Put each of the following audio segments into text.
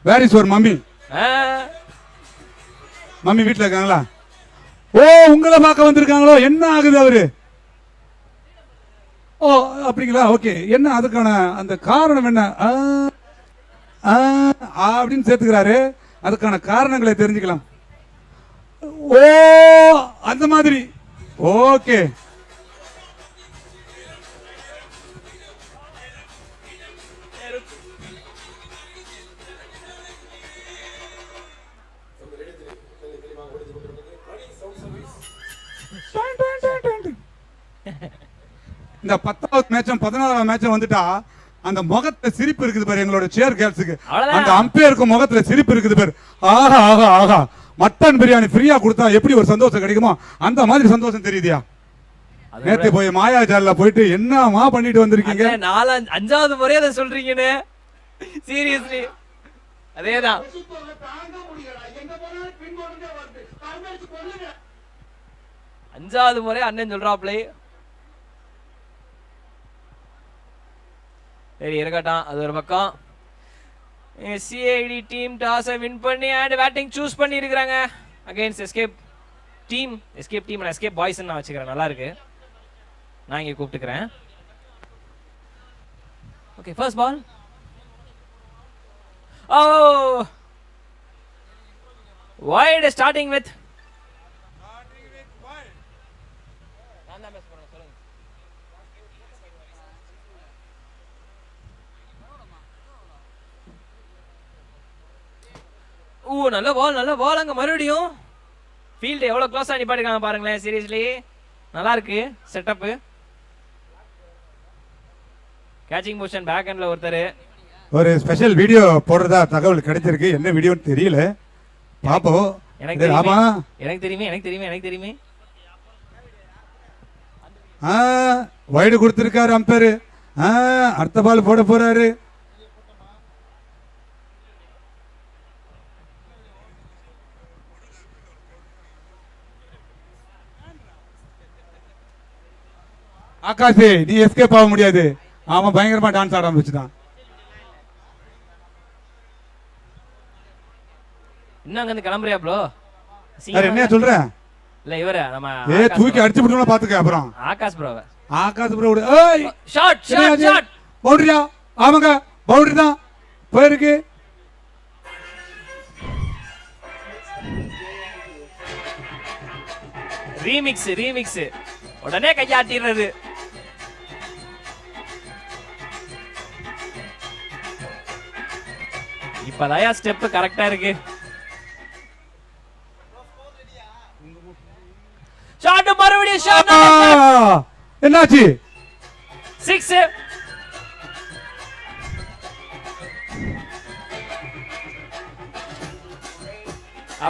Where is your mummy? Mummy வீட்டில் இருக்காங்களா? ஓ, உங்களை பார்க்க வந்திருக்காங்களோ? என்ன ஆகுது அவரு? ஓ அப்படிங்களா? ஓகே. என்ன அதுக்கான அந்த காரணம் என்ன அப்படின்னு சேர்த்துக்கிறாரு. அதுக்கான காரணங்களை தெரிஞ்சுக்கலாம். ஓ அந்த மாதிரி. ஓகே. இந்த 10வது மேட்சும் 14வது மேட்சும் வந்துட்டா அந்த முகத்துல சிரிப்பு இருக்குது பாரு எங்களோட சேர் கேர்ள்ஸுக்கு. அந்த அம்பையருக்கு முகத்துல சிரிப்பு இருக்குது பாரு. ஆஹா ஆஹா ஆஹா, மட்டன் பிரியாணி ஃப்ரீயா கொடுத்தா எப்படி ஒரு சந்தோஷம் கிடைக்குமோ அந்த மாதிரி சந்தோஷம் தெரியுதியா? நேத்து போய் மாயாஜால போயிட்டு என்னமா பண்ணிட்டு வந்திருக்கீங்க? 5வது முறை அதை சொல்றீங்கன்னு. சீரியஸ்லி அதேதான். 5வது முறை அண்ணன் சொல்றாப்லே. சரி இருக்கட்டும், அது ஒரு பக்கம். சிஐடி டீம் டாஸை வின் பண்ணி அண்ட் பேட்டிங் சூஸ் பண்ணி இருக்கிறாங்க against escape team. Escape team escape boys நான் வச்சுக்கிறேன், நல்லா இருக்கு. நான் இங்கே கூப்பிட்டுக்கிறேன். Okay, first ball. ஓ வைட் ஸ்டார்டிங் வித் நல்ல பால், நல்ல பால். அங்க மறுபடியும் ஃபீல்டு எவ்வளவு க்ளோஸா நிப்பாட்டிருக்காங்க பாருங்களேன். சீரியஸ்லி நல்லா இருக்கு செட்டப். கேட்சிங் பொசிஷன் பேக் ஹேண்ட்ல ஒருத்தர். ஒரு ஸ்பெஷல் வீடியோ போடுறதா தகவல் கிடைச்சிருக்கு. என்ன வீடியோன்னு தெரியல, பாப்போம். எனக்கு தெரியுமே, எனக்கு தெரியுமே. வைடு கொடுத்திருக்காரு அம்பேர். அடுத்த பால் போட போறாரு. ஆகாஷ், நீ எஸ்கேப் ஆக முடியாது. ஆமா, பயங்கரமா டான்ஸ் ஆட ஆரம்பிச்சுட்டான். இன்னங்க வந்து கிளம்பறியா ப்ரோ? என்ன சொல்ற? இல்ல இவர நம்ம தூக்கி அடிச்சு விட்டுறோம் பாத்துக்க. அப்புறம் ஆகாஷ் ப்ரோ, ஏய் ஷாட் பவுண்டரியா? ஆமாங்க, பவுண்டரி தான் போயிருக்கு. ரீமிக்ஸ் உடனே கையாட்டிடுறது. இப்பதாயா ஸ்டெப் கரெக்டா இருக்கு. ஷாட் மறுபடியும் ஷாட். என்னாச்சு? 6.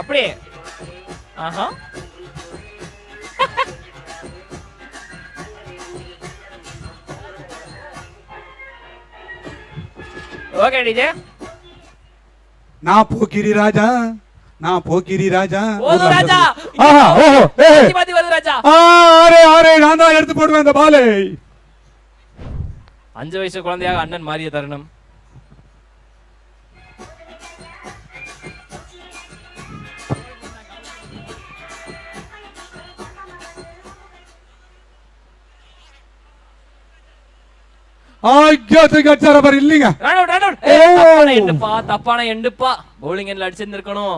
அப்படியே ஆஹா. Okay DJ. நான் போக்கிரி ராஜா, நான் போக்கிரி ராஜா. ஓது ராஜா. ஆஹா, ஓஹோ, பாதி ஓது ராஜா. அரே நான் தான் எடுத்து போடுவேன் அந்த பாலை. 5 வயசு குழந்தையாக அண்ணன் மாறிய தருணம். இல்லீங்க. தப்பான எண்டுப்பா. பவுலிங் எண்ட்ல அடிச்சிருந்திருக்கணும்.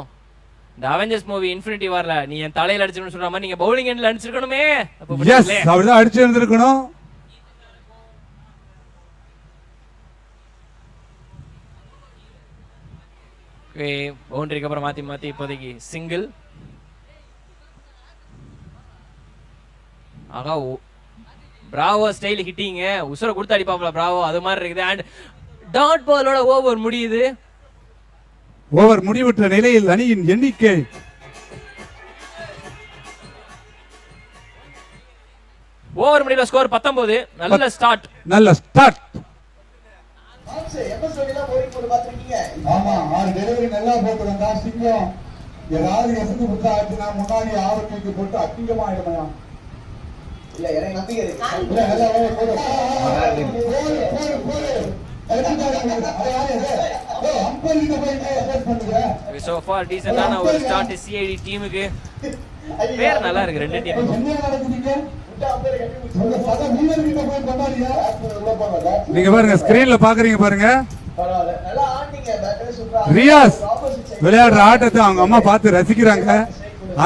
இந்த அவெஞ்சர்ஸ் மூவி இன்ஃபினிட்டி வார்ல நீ என் தலையில அடிச்சிருக்கணும் சொல்ற மாதிரி நீங்க பவுலிங் எண்ட்ல அடிச்சிருக்கணுமே. எஸ், அப்படிதான் அடிச்சிருந்திருக்கணும். ஓகே, பவுண்டரிக்கு அப்புறம் மாத்தி இப்போதைக்கு சிங்கிள். ஆகா, பிராவோ ஸ்டைல் ஹிட்டிங். உசுர கொடுத்து அடிப்பாப்ல பிராவோ, அது மாதிரி இருக்குது. அண்ட் டாட் பாலோட ஓவர் முடியுது. ஓவர் முடிவுற்ற நிலையில் அணியின் எண்ணிக்கை ஓவர் முடிவுல ஸ்கோர் 19. நல்ல ஸ்டார்ட். ஆமா, 6 டெலிவரி நல்லா போட்டுருந்தா சிங்கம். ஏதாவது எசந்து கொடுத்தா ஆச்சுன்னா முன்னாடி 6 தூக்கி போட்டு அக்கிங்கமா ஆயிடுமையா. இல்ல எனக்கு நம்பிக்கை இருக்கு. இல்ல போடு. So far டீசன்டான ஒரு ஸ்டார்ட் சிஐடி டீமுக்கு. பேர் நல்லா இருக்கு ரெண்டு டீமுக்கும். நீங்க பாருங்க ஸ்கிரீன்ல பாக்குறீங்க பாருங்க. ரியாஸ் விளையாடுற ஆட்டத்தை அவங்க அம்மா பார்த்து ரசிக்கிறாங்க.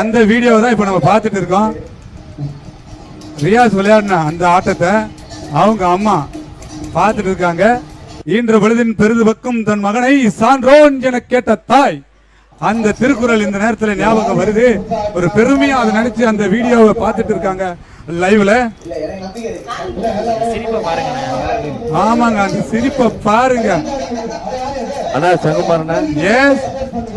அந்த வீடியோவை தான் இப்ப நம்ம பார்த்துட்டு இருக்கோம். ரியாஸ் விளையாடின அந்த ஆட்டத்தை அவங்க அம்மா பார்த்துட்டு இருக்காங்க. ஈன்ற பொழுதின் பெரிது பக்கம் தன் மகனை சான்றோன் என கேட்ட தாய். அந்த திருக்குறள் இந்த நேரத்தில் ஞாபகம் வருது. ஒரு பெருமையா அதை நினைச்சு அந்த வீடியோவை பார்த்துட்டு இருக்காங்க லைவ்ல. ஆமாங்க, அந்த சிரிப்பை பாருங்க. அண்ணா சங்குமாரண்ணா, எஸ்,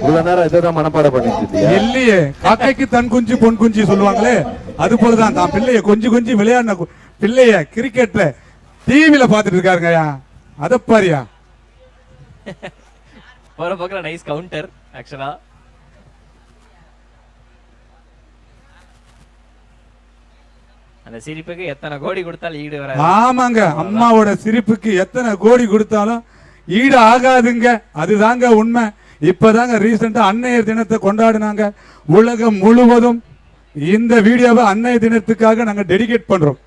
இவ்வளவு நேரம் இதான் மனப்பாடம் பண்ணிட்டு இல்லையே. காக்கைக்கு தன் குஞ்சு பொன் குஞ்சு சொல்லுவாங்களே, அது போலதான் தான் பிள்ளைய கொஞ்சி விளையாடின பிள்ளைய கிரிக்கெட்ல டிவில பாத்துட்டு இருக்காருங்கய்யா. அத பாரியா போற பக்கல நைஸ் கவுண்டர் ஆக்சுவலா. அந்த சிரிப்புக்கு எத்தனை கோடி கொடுத்தாலும் ஈடு வராது. ஆமாங்க, அம்மாவோட சிரிப்புக்கு எத்தனை கோடி கொடுத்தாலும் ஈடு ஆகாதுங்க. அதுதாங்க உண்மை. இப்பதாங்க ரீசெண்டா அன்னையர் தினத்தை கொண்டாடினாங்க. உலகம் முழுவதும் இந்த வீடியோவை அன்னைய தினத்துக்காக நாங்க டெடிகேட் பண்றோம்.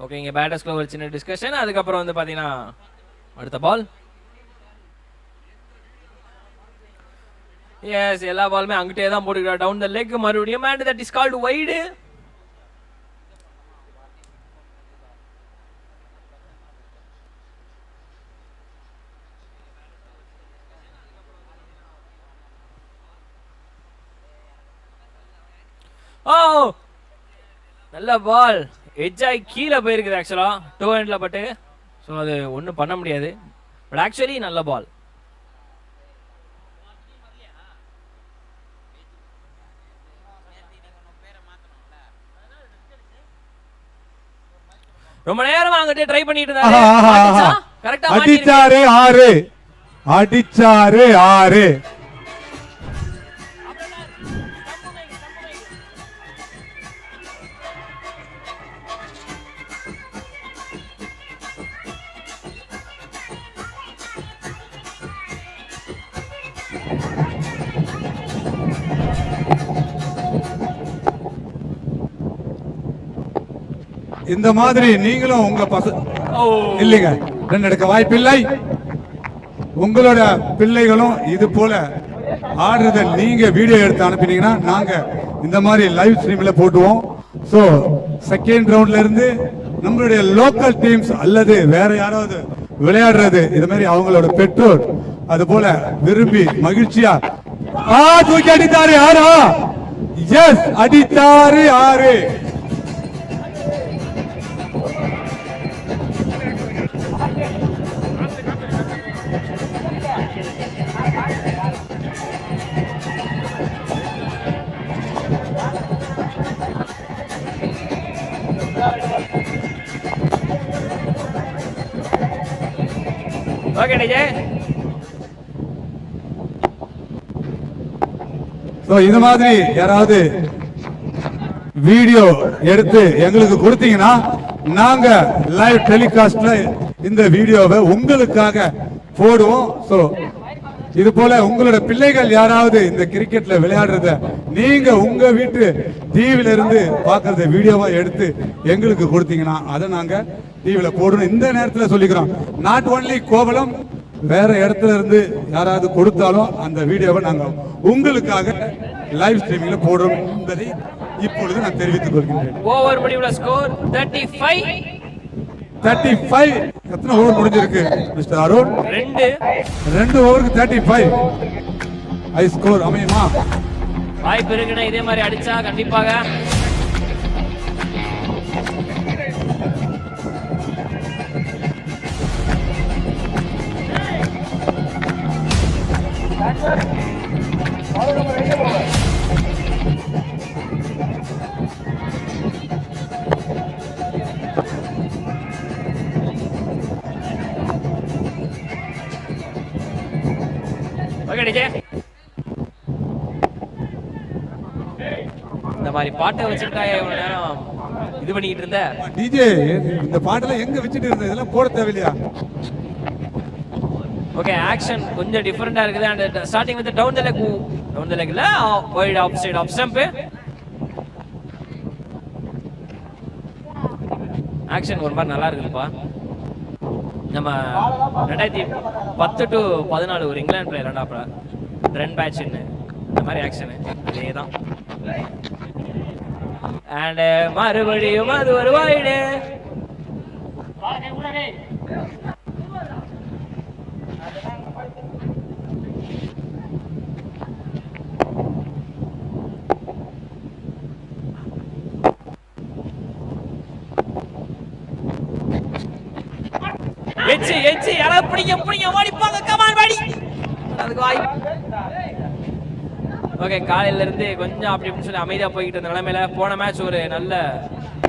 ஓகே, இங்க பேட்டர்ஸ்க்குள்ள ஒரு சின்ன டிஸ்கஷன். அதுக்கப்புறம் வந்து பாத்தீங்கன்னா அடுத்த பால். எஸ், எல்லா பாலுமே அங்கிட்டே தான் போட்டுக்கிறார். டவுன் த லெக் மறுபடியும் and that is called wide. ஓ, நல்ல பால். எட்ஜாய் கீழே போயிருக்குது ஆக்சுவலா டோ ஹேண்ட்ல பட்டு. ஸோ அது ஒன்றும் பண்ண முடியாது. பட் ஆக்சுவலி நல்ல பால். ரொம்ப நேரம் அங்கிட்டு ட்ரை பண்ணிட்டு இருந்தாரு. கரெக்ட்டா அடிச்சாரு 6, அடிச்சாரு 6. இந்த மாதிரி நீங்களும் உங்க இல்லைங்க, ரன் எடுக்க வாய்ப்பில்லை. உங்களோட பிள்ளைகளும் இது போல ஆடுறத நீங்க வீடியோ எடுத்து அனுப்பினீங்கன்னா நாங்க இந்த மாதிரி லைவ் ஸ்ட்ரீம்ல போட்டுவோம். சோ செகண்ட் ரவுண்ட்ல இருந்து நம்மளுடைய லோக்கல் டீம்ஸ் அல்லது வேற யாராவது விளையாடுறது இது மாதிரி அவங்களோட பெற்றோர் அது போல விரும்பி மகிழ்ச்சியா தூக்கி அடித்தாரு 6. எஸ், அடித்தாரு 6. Okay DJ. சோ இந்த மாதிரி யாராவது வீடியோ எடுத்து எங்களுக்கு கொடுத்தீங்கன்னா நாங்க லைவ் டெலிகாஸ்ட்ல இந்த வீடியோவை உங்களுக்காக போடுவோம். சோ இது போல உங்களோட பிள்ளைகள் யாராவது இந்த கிரிக்கெட்ல விளையாடுறத நீங்க உங்க வீட்டு டிவில இருந்து பாக்குறத வீடியோவா எடுத்து எங்களுக்கு கொடுத்தீங்கன்னா அதை நாங்க டிவில போடணும். இந்த நேரத்தில் சொல்லிக்கிறோம், நாட் ஒன்லி கோவலம், வேற இடத்துல இருந்து யாராவது கொடுத்தாலும் அந்த வீடியோவை நாங்க உங்களுக்காக லைவ் ஸ்ட்ரீமிங்ல போடுறோம் என்பதை இப்பொழுது நான் தெரிவித்துக் கொள்கின்றேன். ஓவர் முடிவுல ஸ்கோர் 35. எத்தனை ஓவர் முடிஞ்சிருக்கு மிஸ்டர் அருண்? 2 ஓவருக்கு 35. ஹை ஸ்கோர் அமையுமா? வாய்ப்பு இருக்குன்னா இதே மாதிரி அடிச்சா கண்டிப்பாக. சாரி பாட்டை வச்சுக்கிட்டா இவ்வளவு நேரம் இது பண்ணிட்டு இருந்த. டிஜே இந்த பாட்டெல்லாம் எங்க வச்சுட்டு இருந்த, இதெல்லாம் போட தேவையில்லையா? ஓகே, ஆக்ஷன் கொஞ்சம் டிஃபரெண்டா இருக்குது. And starting with down the லெக்ல wide off side off stump. Action ஒரு மாதிரி நல்லா இருக்குதுப்பா. நம்ம 2010 to 14 ஒரு இங்கிலாந்து பிளேயர் ரெண்டாப்ல ரன் பேட்ச்னு இந்த மாதிரி ஆக்ஷன் அதேதான். அண்ட் மறுபடியும் அது ஒரு வைடு. எச்சி யாராவது பிடிங்க ஓடிப்பாங்க. கமான் வாடி. அதுக்கு வாய். ஓகே, காலையில இருந்து கொஞ்சம் அப்படி இப்படின்னு சொல்லி அமைதியா போய்கிட்டு இருந்த நிலைமையில போன மேட்ச் ஒரு நல்ல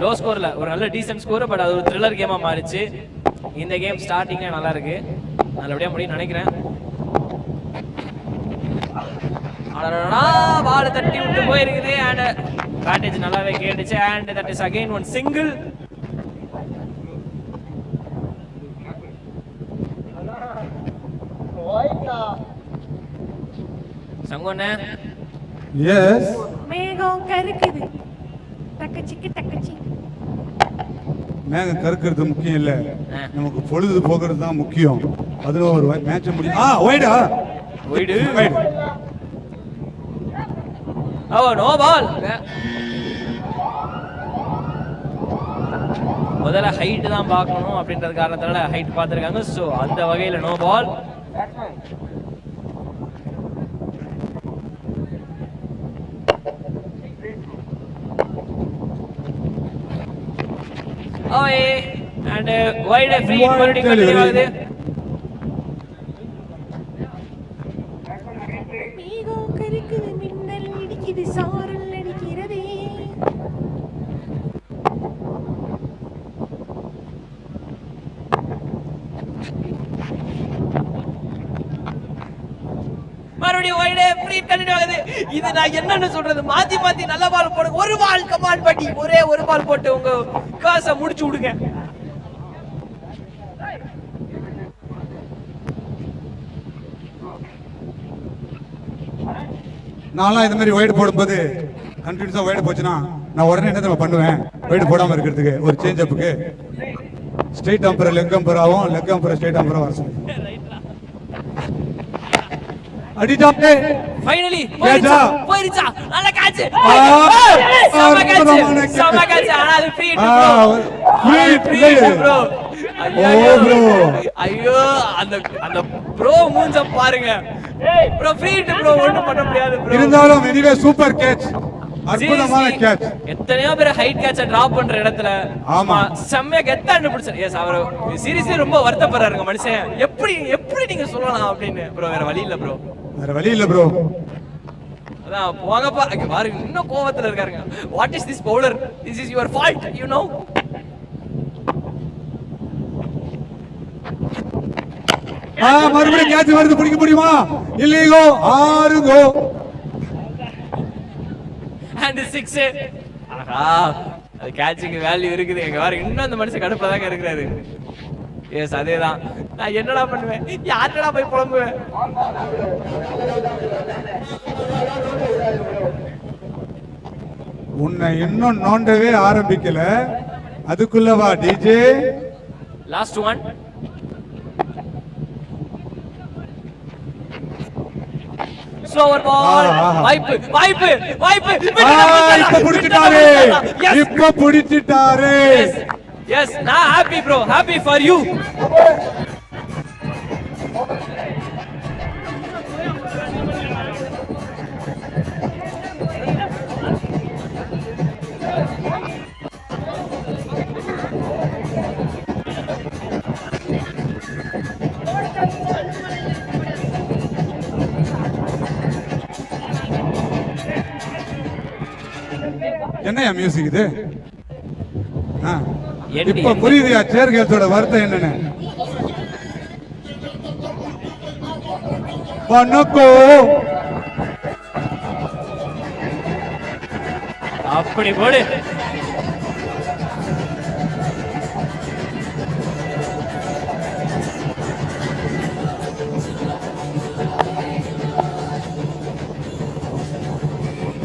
லோ ஸ்கோர்ல ஒரு நல்ல டீசென்ட் ஸ்கோர், பட் அது ஒரு த்ரில்லர் கேமா மாறிச்சு. இந்த கேம் ஸ்டார்டிங்கே நல்லா இருக்கு, நல்லபடியா முடியும் நினைக்கிறேன். பால் தட்டி விட்டு போயிருக்குது. அண்ட் பேட்டேஜ் நல்லாவே கேட்டுச்சு. And that is again one single. சங்கோண்ணே. எஸ், மேகம் கருக்குது. தக்கச்சிக்கு தக்கச்சி. மேகம் கருக்கிறது முக்கியம் இல்ல, நமக்கு பொழுது போகிறது தான் முக்கியம். அதுல ஒரு மேட்ச் முடியும். வைடா வைடு. Oh no ball. முதல்ல ஹைட் தான் பார்க்கணும் அப்படின்றது காரணத்தால ஹைட் பார்த்துருக்காங்க. ஸோ அந்த வகையில் no ball. And wide free மறுபடியும் கண்டினியூ ஆகுது. மேகம் கருக்குது, மின்னல் இடிக்குது, சாரல் அடிக்கிறதே. மறுபடியும் வைடே ஃப்ரீ கண்டினியூ ஆகுது. இது நான் என்னன்னு சொல்றது, மாத்தி நல்ல பால் போடுங்க. ஒரு பால் கமான் பட்டி, ஒரே ஒரு பால் போட்டு உங்க காசை முடிச்சு விடுங்க. நான்லாம் இந்த மாதிரி வைடு போடும்போது கண்டினியூஸா வைடு போச்சுன்னா நான் உடனே என்ன தெரியுமா பண்ணுவேன், வைடு போடாம இருக்கிறதுக்கு ஒரு சேஞ்ச் அப்புக்கு ஸ்ட்ரெயிட் அம்பர் லெக் அம்பர் ஆகும், லெக் அம்பர் ஸ்ட்ரெயிட் அம்பர் வர சொல்லி அடிட்டாப்லே. ஃபைனலி கேட்சா போயிடுச்சா? நல்ல கேட்ச். சம கேட்ச். ஆனா அது ஃப்ரீ ப்ரோ. ஐயோ, அந்த ப்ரோ மூஞ்ச பாருங்க ப்ரோ. ஃப்ரீ ப்ரோ, ஒண்ணும் பண்ண முடியாது ப்ரோ. இருந்தாலும் எனிவே சூப்பர் கேட்ச், அற்புதமான கேட்ச். எத்தனையோ பேர் ஹைட் கேட்ச டிராப் பண்ற இடத்துல ஆமா செம்மையா கெத்தான்னு பிடிச்சாரு. எஸ், அவர் சீரியஸ்லி ரொம்ப வருத்தப்படுறாருங்க மனுஷன். எப்படி நீங்க சொல்லலாம் அப்படின்னு ப்ரோ. வேற வழி இல்ல ப்ரோ, வேற வழி இல்ல ப்ரோ. அதான் போங்கப்பா. அங்க பாருங்க, இன்னும் கோவத்துல இருக்காருங்க. What is this bowler? This is your fault, you know. மறுபடியும் கேட்ச் வருது, பிடிக்க முடியுமா? இல்லையோ 6 கோ அண்ட் 6. ஆஹா, அது கேட்சுக்கு வேல்யூ இருக்குது. எங்க பாருங்க, இன்னும் அந்த மனுஷன் கடுப்புல தாங்க இருக்கிறாரு. எஸ், அதேதான். நான் என்னடா பண்ணுவேன், யார்டா போய் புலம்புவேன். உன்னை இன்னும் நோண்டவே ஆரம்பிக்கல, அதுக்குள்ளவா டிஜே. Last one. ஸ்லோவர் பால். வாய்ப்பு. இப்ப புடிச்சிட்டாரு. எஸ், நான் happy bro, happy for you. என்னையா மியூசிக் இது? இப்ப புரியுதுயா சேர் கேட்சோட வருத்தம் என்னன்னு. வணக்கோ. அப்படி போடு.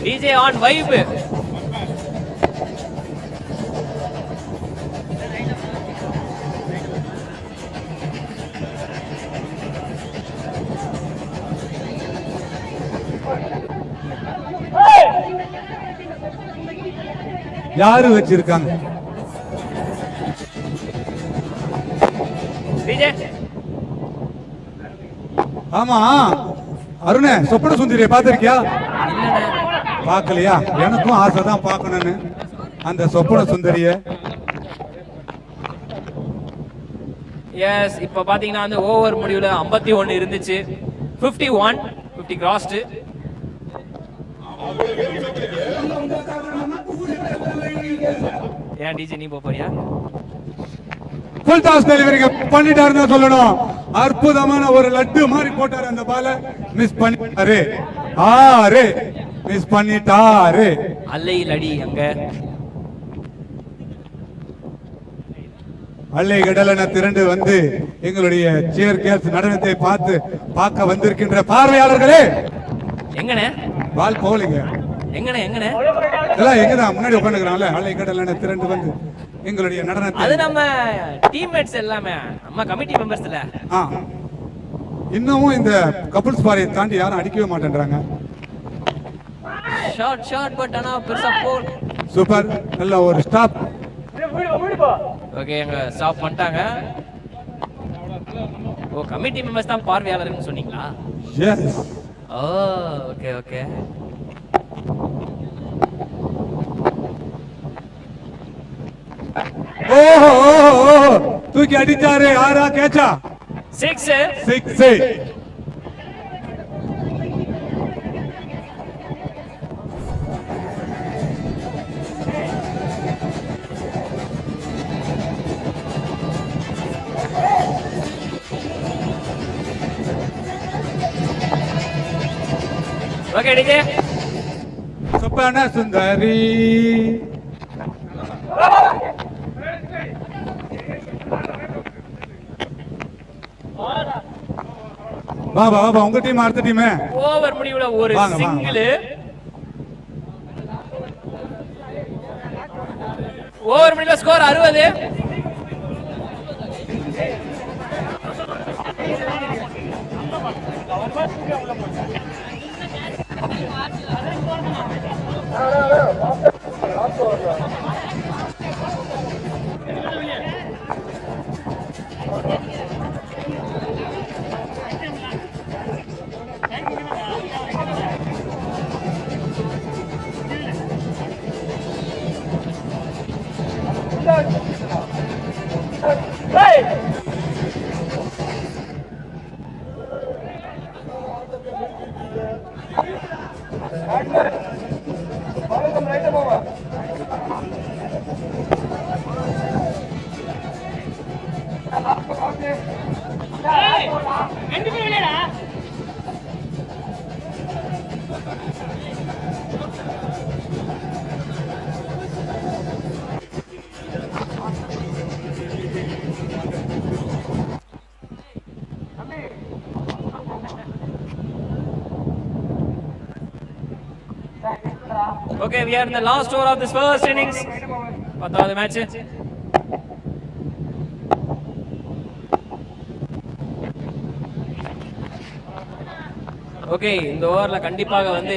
DJ on vibe. யாரு வச்சிருக்காங்க DJ ஆமா அருணே சொப்பன சுந்தரியை பாத்திருக்கியா பார்க்கலையா எனக்கும் ஆசை தான் பார்க்கணும்னு அந்த சொப்பன சுந்தரிய எஸ் இப்ப பாத்தீங்கன்னா வந்து ஓவர் முடிவுல 51 இருந்துச்சு 50 கிராஸ்ட் ஏன் டிஜே நீ போறியா ஃபுல் டாஸ் டெலிவரி பண்ணிட்டாருன்னு சொல்லணும் அற்புதமான ஒரு லட்டு மாதிரி போட்டாரு அந்த பால மிஸ் பண்ணிட்டாரு மிஸ் பண்ணிட்டாரு அல்லையில் அடி அங்க அள்ளை கடலென திரண்டு வந்து எங்களுடைய சேர் கேர்ஸ் நடனத்தை பார்க்க வந்திருக்கின்ற பார்வையாளர்களே எங்கனே பால் போகலைங்க எங்கனே எல்லாம் எங்கதான் முன்னாடி உட்காந்துக்கிறாங்கல்ல அள்ளை கடலென திரண்டு வந்து எங்களுடைய நடனத்தை அது நம்ம டீம்மேட்ஸ் எல்லாமே நம்ம கமிட்டி மெம்பர்ஸ்ல இன்னமும் இந்த கப்புள்ஸ் பாரியை தாண்டி யாரும் அடிக்கவே மாட்டேன்றாங்க ஷார்ட் பட் ஆனா பெருசா போல் சூப்பர் நல்ல ஒரு ஸ்டாப் ஓகே எங்க ஸ்டாப் பண்ணிட்டாங்க ஓ கமிட்டி மெம்பர்ஸ் தான் பார்வையாளர்னு சொன்னீங்களா எஸ் ஓ ஓகே ஓஹோ தூக்கி அடிச்சாரு யாரா கேச்சா 6 ஓகே டிஜே சொப்பன சுந்தரி வா உங்க டீம் அடுத்த டீம் ஓவர் முடிவுல ஒரு சிங்கிள் ஓவர் முடிவுல score 60 Okay, we are in the last over of this first innings. பத்தாவது மேட்ச். ஓகே இந்த ஓவர்ல கண்டிப்பாக வந்து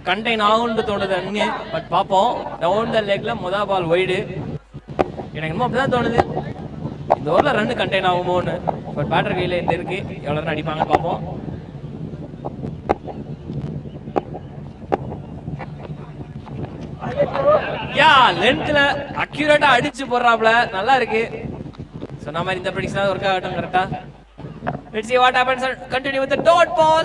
கண்டெயின் ஆகும்னு தோணுது அங்கே பட் பாப்போம் டவுன் த லெக்ல முத பால் வைடு எனக்கு இன்னும் அப்படிதான் தோணுது இந்த ஓவர்ல ரன் கண்டெயின் ஆகுமோன்னு பட் பேட்டர் கையில இந்த இருக்கு எவ்வளவு ரன் அடிப்பாங்கன்னு பாப்போம் யா லென்த்ல அக்யூரேட்டா அடிச்சு போறாப்ல நல்லா இருக்கு சொன்ன மாதிரி இந்த பிரெடிக்ஷன் வர்க் ஆகட்டும் கரெக்ட்டா let's see what happens and continue with the dot ball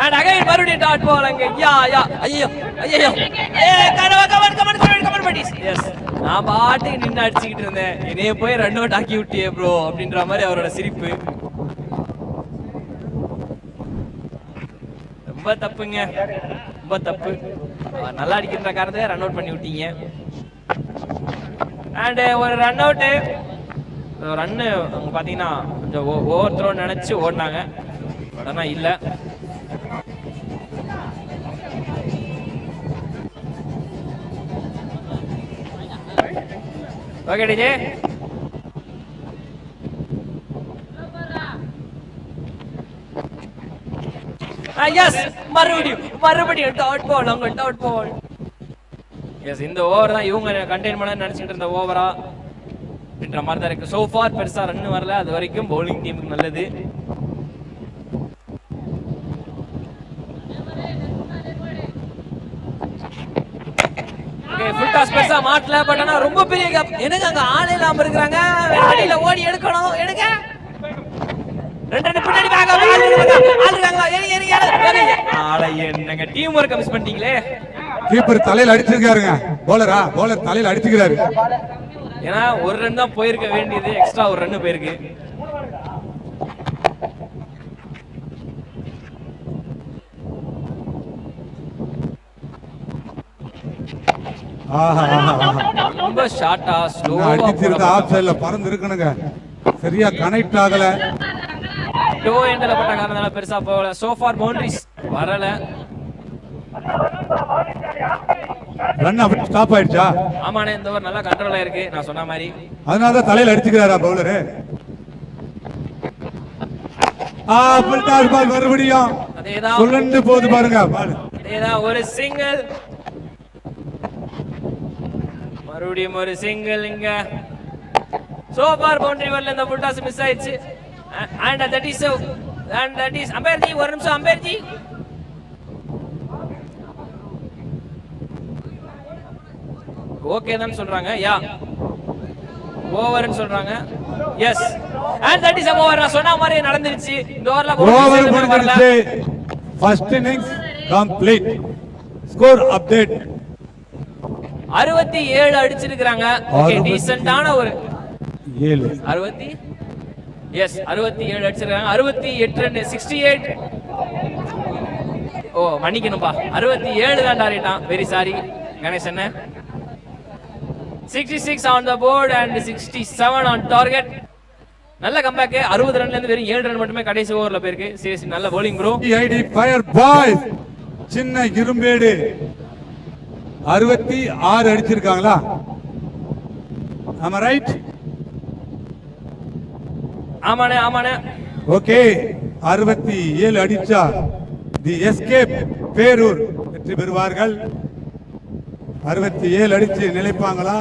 and again மறுபடியும் டாட் பால் அங்க யா ஐயோ கமன் படிஸ் எஸ் நான் பாட்டுக்கு நின்னு அடிச்சிட்டு இருந்தேன் என்னைய போய் ரன் அவுட் ஆக்கி விட்டியே ப்ரோ அப்படின்ற மாதிரி அவரோட சிரிப்பு ரொம்ப தப்புங்க, ரொம்ப தப்பு. நல்லா அடிக்கிற காரணத்தை ரன் அவுட் பண்ணி விட்டீங்க. அண்ட் ஒரு ரன் அவுட்டு, ரன்னு அவங்க பார்த்தீங்கன்னா கொஞ்சம் ஓவர் த்ரோ நினச்சி ஓடினாங்க, பட் ஆனால் இல்லை. ஓகே டிஜே, எஸ் மறுபடியும் டாட் பால், அவங்க டாட் பால். எஸ், இந்த ஓவர் தான் இவங்க கண்டெயின் பண்ண நினைச்சிட்டு இருந்த ஓவரா அப்படின்ற மாதிரி தான் இருக்கு. சோ ஃபார் பெருசா ரன் வரல, அது வரைக்கும் பவுலிங் டீமுக்கு நல்லது. ஓகே, ஃபுல் டாஸ் பெருசா மாட்டல, பட் ஆனா ரொம்ப பெரிய கேப். எனக்கு அங்க ஆளே இல்லாம இருக்காங்க, வெளியில ஓடி எடுக்கணும். எடுங்க, ரெண்டு பின்னாடி வாங்க, என்னங்க டீம் ஒர்க் மிஸ் பண்ணிட்டீங்களே. கீப்பர் தலையில அடிச்சிருக்காருங்க, பவுலர் தலையில அடிச்சுக்கிறாரு. ஏன்னா ஒரு ரன் தான் போயிருக்க வேண்டியது, எக்ஸ்ட்ரா ஒரு ரன் போயிருக்கு. ரொம்ப ஷார்ட்டா ஸ்லோவா அடிச்சிருந்த ஆஃப் சைடுல பறந்து இருக்கணுங்க, சரியா கனெக்ட் ஆகல. டோ எண்ட்ல பட்ட காரணத்தால பெருசா போகல. சோ ஃபார் பவுண்டரிஸ் வரல. ரன் அப்படி ஸ்டாப் ஆயிடுச்சா? ஆமாண்ணே, இந்த ஓவர் நல்லா கண்ட்ரோல் ஆயிருக்கு நான் சொன்ன மாதிரி. அதனால தான் தலையில அடிச்சுக்கிறாரா பவுலரு? ஃபுல் டாஸ் பால் மறுபடியும் அதேதான் சுழண்டு போகுது பாருங்க பால். அதேதான், ஒரு சிங்கிள், மறுபடியும் ஒரு சிங்கிள். இங்க சோ ஃபார் பவுண்டரி வரல, இந்த ஃபுல் டாஸ் மிஸ் ஆயிடுச்சு. And that is umpire ji, ஒரு நிமிஷம் umpire ji. ஓகே தான் சொல்றாங்க, யா ஓவர்னு சொல்றாங்க. Yes, and that is a over. நான் சொன்ன மாதிரி நடந்துருச்சு. இந்த ஓவர்ல ஓவர் முடிஞ்சிருச்சு. First innings complete. Score update 67 அடிச்சிருக்காங்க. ஓகே, டீசன்ட்டான ஒரு 7 67 அடிச்சிருக்காங்க. 68 ரன், 68. ஓ மன்னிக்கணும்பா, 67 தான் டார்கெட்டான். Very sorry Ganesan. 66 on the board and 67 on target. நல்ல கம்பேக். 60 ரன்ல இருந்து வெறும் 7 ரன் மட்டுமே கடைசி ஓவர்ல போயிருக்கு. சீரியஸ் நல்ல bowling ப்ரோ. ஐடி ஃபயர் பாய்ஸ் சின்ன இரும்பேடு 66 அடிச்சிருக்காங்களா? ஆமா ரைட்? ஆமாண்ணே. ஓகே, 67 அடிச்சா தி எஸ்கேப் பேரூர் வெற்றி பெறுவார்கள். 67 அடிச்சு நிலைப்பாங்களா?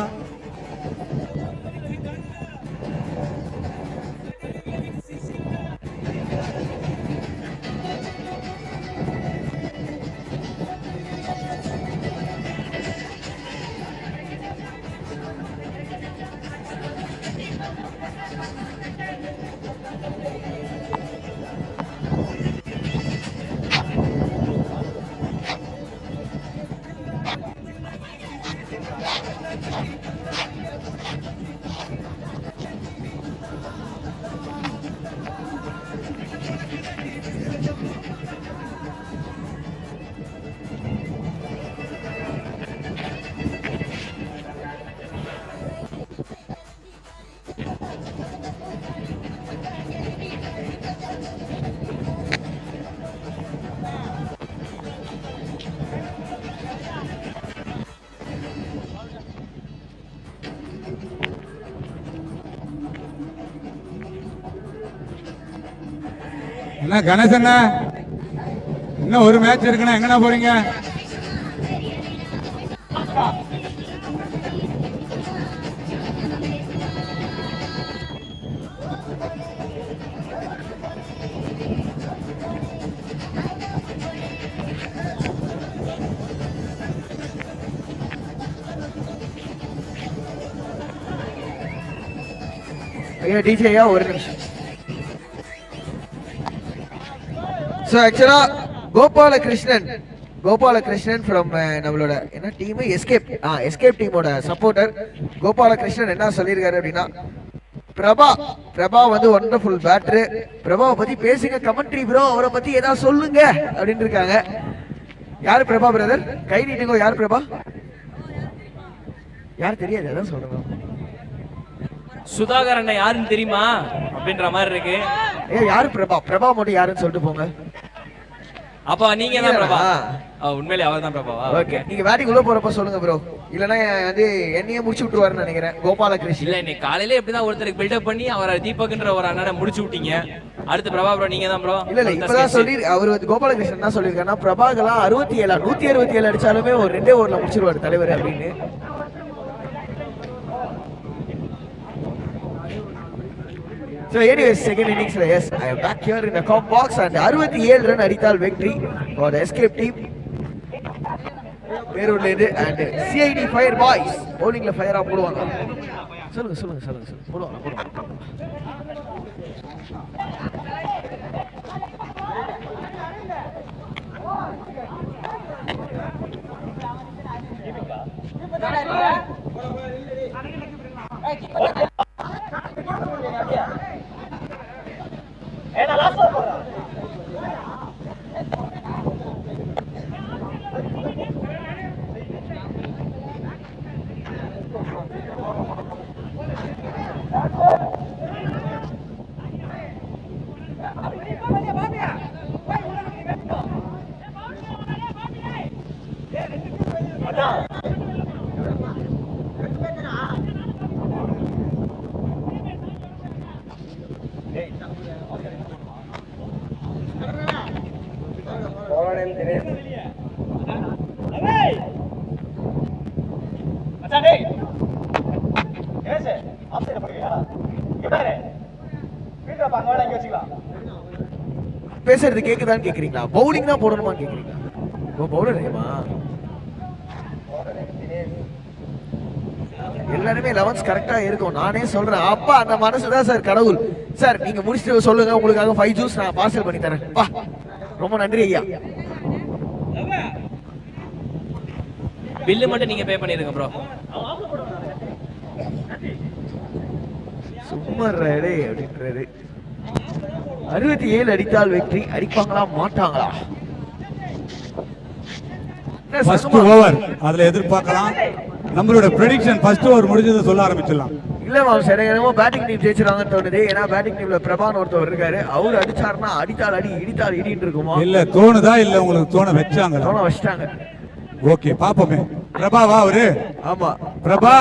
என்ன கணேசன், இன்னும் ஒரு மேட்ச் இருக்குன்னா எங்கண்ணா போறீங்க? ஐயா டிஜேயா ஒரு நிமிஷம். ஸோ ஆக்சுவலா கோபாலகிருஷ்ணன் ஃப்ரம் நம்மளோட என்ன டீம் எஸ்கேப் டீமோட சப்போர்ட்டர் கோபாலகிருஷ்ணன் என்ன சொல்லியிருக்காரு அப்படின்னா, பிரபா வந்து வண்டர்ஃபுல் பேட்டர். பிரபாவை பத்தி பேசுங்க கமெண்ட்ரி ப்ரோ, அவரை பத்தி ஏதாவது சொல்லுங்க அப்படின்னு இருக்காங்க. யாரு பிரபா பிரதர்? கை நீட்டுங்க. யார் பிரபா? யார் தெரியாது, அதான் சொல்றேன். சுதாகர் அண்ணன் யாருன்னு தெரியுமா அப்படின்ற மாதிரி இருக்கு. யாரு பிரபா? பிரபா மட்டும் யாருன்னு சொல்லிட்டு போங்க. அப்பா நீங்க தான் பிரபா? உண்மையிலே அவர் தான் பிரபாவா? ஓகே, நீங்க பேட்டிங் உள்ள போறப்ப சொல்லுங்க ப்ரோ, இல்லனா வந்து என்னையே முடிச்சு விட்டுருவாருன்னு நினைக்கிறேன். கோபாலகிருஷ்ணன் இல்ல, இன்னைக்கு காலையில எப்படிதான் ஒருத்தருக்கு பில்டப் பண்ணி அவரை தீபக்ன்ற ஒரு அண்ணனை முடிச்சு விட்டீங்க. அடுத்து பிரபா ப்ரோ நீங்க தான் ப்ரோ. இல்ல இப்பதான் சொல்லி அவர் வந்து கோபாலகிருஷ்ணன் தான் சொல்லியிருக்காருன்னா பிரபாகலாம் 67 167 அடிச்சாலுமே ஒரு 2 ஓவர்ல முடிச்சிருவாரு தலைவர் அப்படின்னு. So anyways, second innings, yes, I am back here in the comp box and 67 run அடித்தால் victory for the escape team. பேரூர்ல இது and CID fire boys bowlingல ஃபயரா போடுவாங்க. சொல்லுங்க போடுவாங்க. பேசுறது கேக்குதான்னு கேக்குறீங்களா? பவுலிங் தான் போடணுமான்னு கேக்குறீங்களா? பவுலர் எல்லாருமே 11s கரெக்டா இருக்கும். நானே சொல்றேன், அப்பா அந்த மனசுதான் சார் கடவுள். சார் நீங்க முடிச்சுட்டு சொல்லுங்க, உங்களுக்காக 5 ஜூஸ் நான் பார்சல் பண்ணி தரேன். ரொம்ப நன்றி ஐயா. பில்லு மட்டும் நீங்க பே பண்ணிருங்க ப்ரோ. சும்மா ரெடி அப்படின்றாரு. 67 அடித்தால் வெற்றி. அடிப்பாங்களா மாட்டாங்களா? ஃபர்ஸ்ட் ஓவர் அதுல எதிர்பார்க்கலாம். நம்மளோட ப்ரெடிக்ஷன் ஃபர்ஸ்ட் ஓவர் முடிஞ்சதை சொல்ல ஆரம்பிச்சிடலாம். இல்ல மாம் சார், என்னமோ பேட்டிங் டீம் ஜெயிச்சிருவாங்கன்னு தோணுது. ஏன்னா பேட்டிங் டீம்ல பிரபான் ஒருத்தவர் இருக்காரு. அவர் அடிச்சாருன்னா அடித்தால் அடி இடித்தால் இடின்னு இருக்குமா? இல்ல தோணுதா? இல்ல உங்களுக்கு தோண வச்சாங்க? தோண வச்சிட்டாங்க. ஓகே பாப்போமே. பிரபாவா அவரு? ஆமா பிரபா.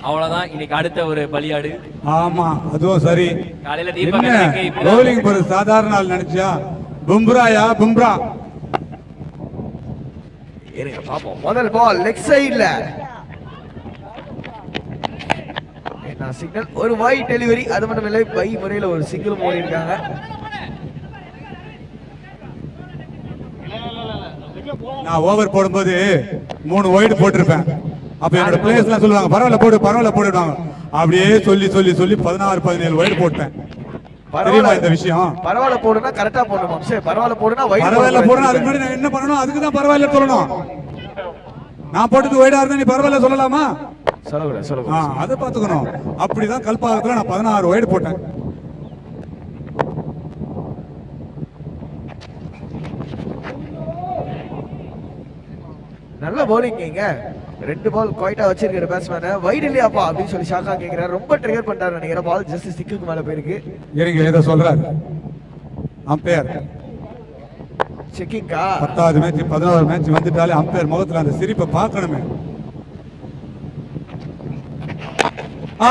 அவ்வளவுதான் இன்னைக்கு அடுத்த ஒரு பலியாடு. ஆமா அதுவும் சரி. காலையில தீபக் பவுலிங் ஒரு சாதாரண ஆள் நினைச்சியா? பும்ராயா? பும்ரா இருங்க பாப்போம். முதல் பால் லெக் சைடுல என்ன சிக்னல்? ஒரு வைட் டெலிவரி. அது மட்டும் இல்லை, பை முறையில் ஒரு சிங்கிள் ஓடி இருக்காங்க. நான் ஓவர் போடும்போது 3 வைடு போட்டிருப்பேன். அப்ப என்னோட பிளேயர்ஸ் எல்லாம் சொல்லுவாங்க பரவாயில்ல போடுவாங்க. அப்படியே சொல்லி 16-17 வைடு போட்டேன். தெரியுமா இந்த விஷயம்? பரவாயில்ல போடுனா கரெக்டா போடணும். சரி பரவாயில்ல போடுனா வைட். பரவாயில்ல போடுனா அதுக்கு முன்னாடி நான் என்ன பண்ணணும்? அதுக்கு தான் பரவாயில்ல சொல்லணும். நான் போட்டது வைடா இருந்தா நீ பரவாயில்ல சொல்லலாமா? சொல்லக்கூடாது. அதை பாத்துக்கணும். அப்படிதான் கல்பாகத்துல நான் 16 வைடு போட்டேன். நல்ல பவுலிங். 2 பால் குவைட்டா வச்சிருக்கிற பேட்ஸ்மேனை வைட் இல்லையாப்பா அப்படின்னு சொல்லி ஷாக்கா கேட்கிறாரு. ரொம்ப ட்ரிகர் பண்ணிட்டாரு நினைக்கிறேன். பால் ஜஸ்ட் ஸ்டிக்கு மேல போயிருக்கு. இருங்க ஏதோ சொல்றாரு அம்பையர். செக்கிங்கா 10வது மேட்ச் 11வது மேட்ச் வந்துட்டாலே அம்பையர் முகத்துல அந்த சிரிப்பை பார்க்கணுமே.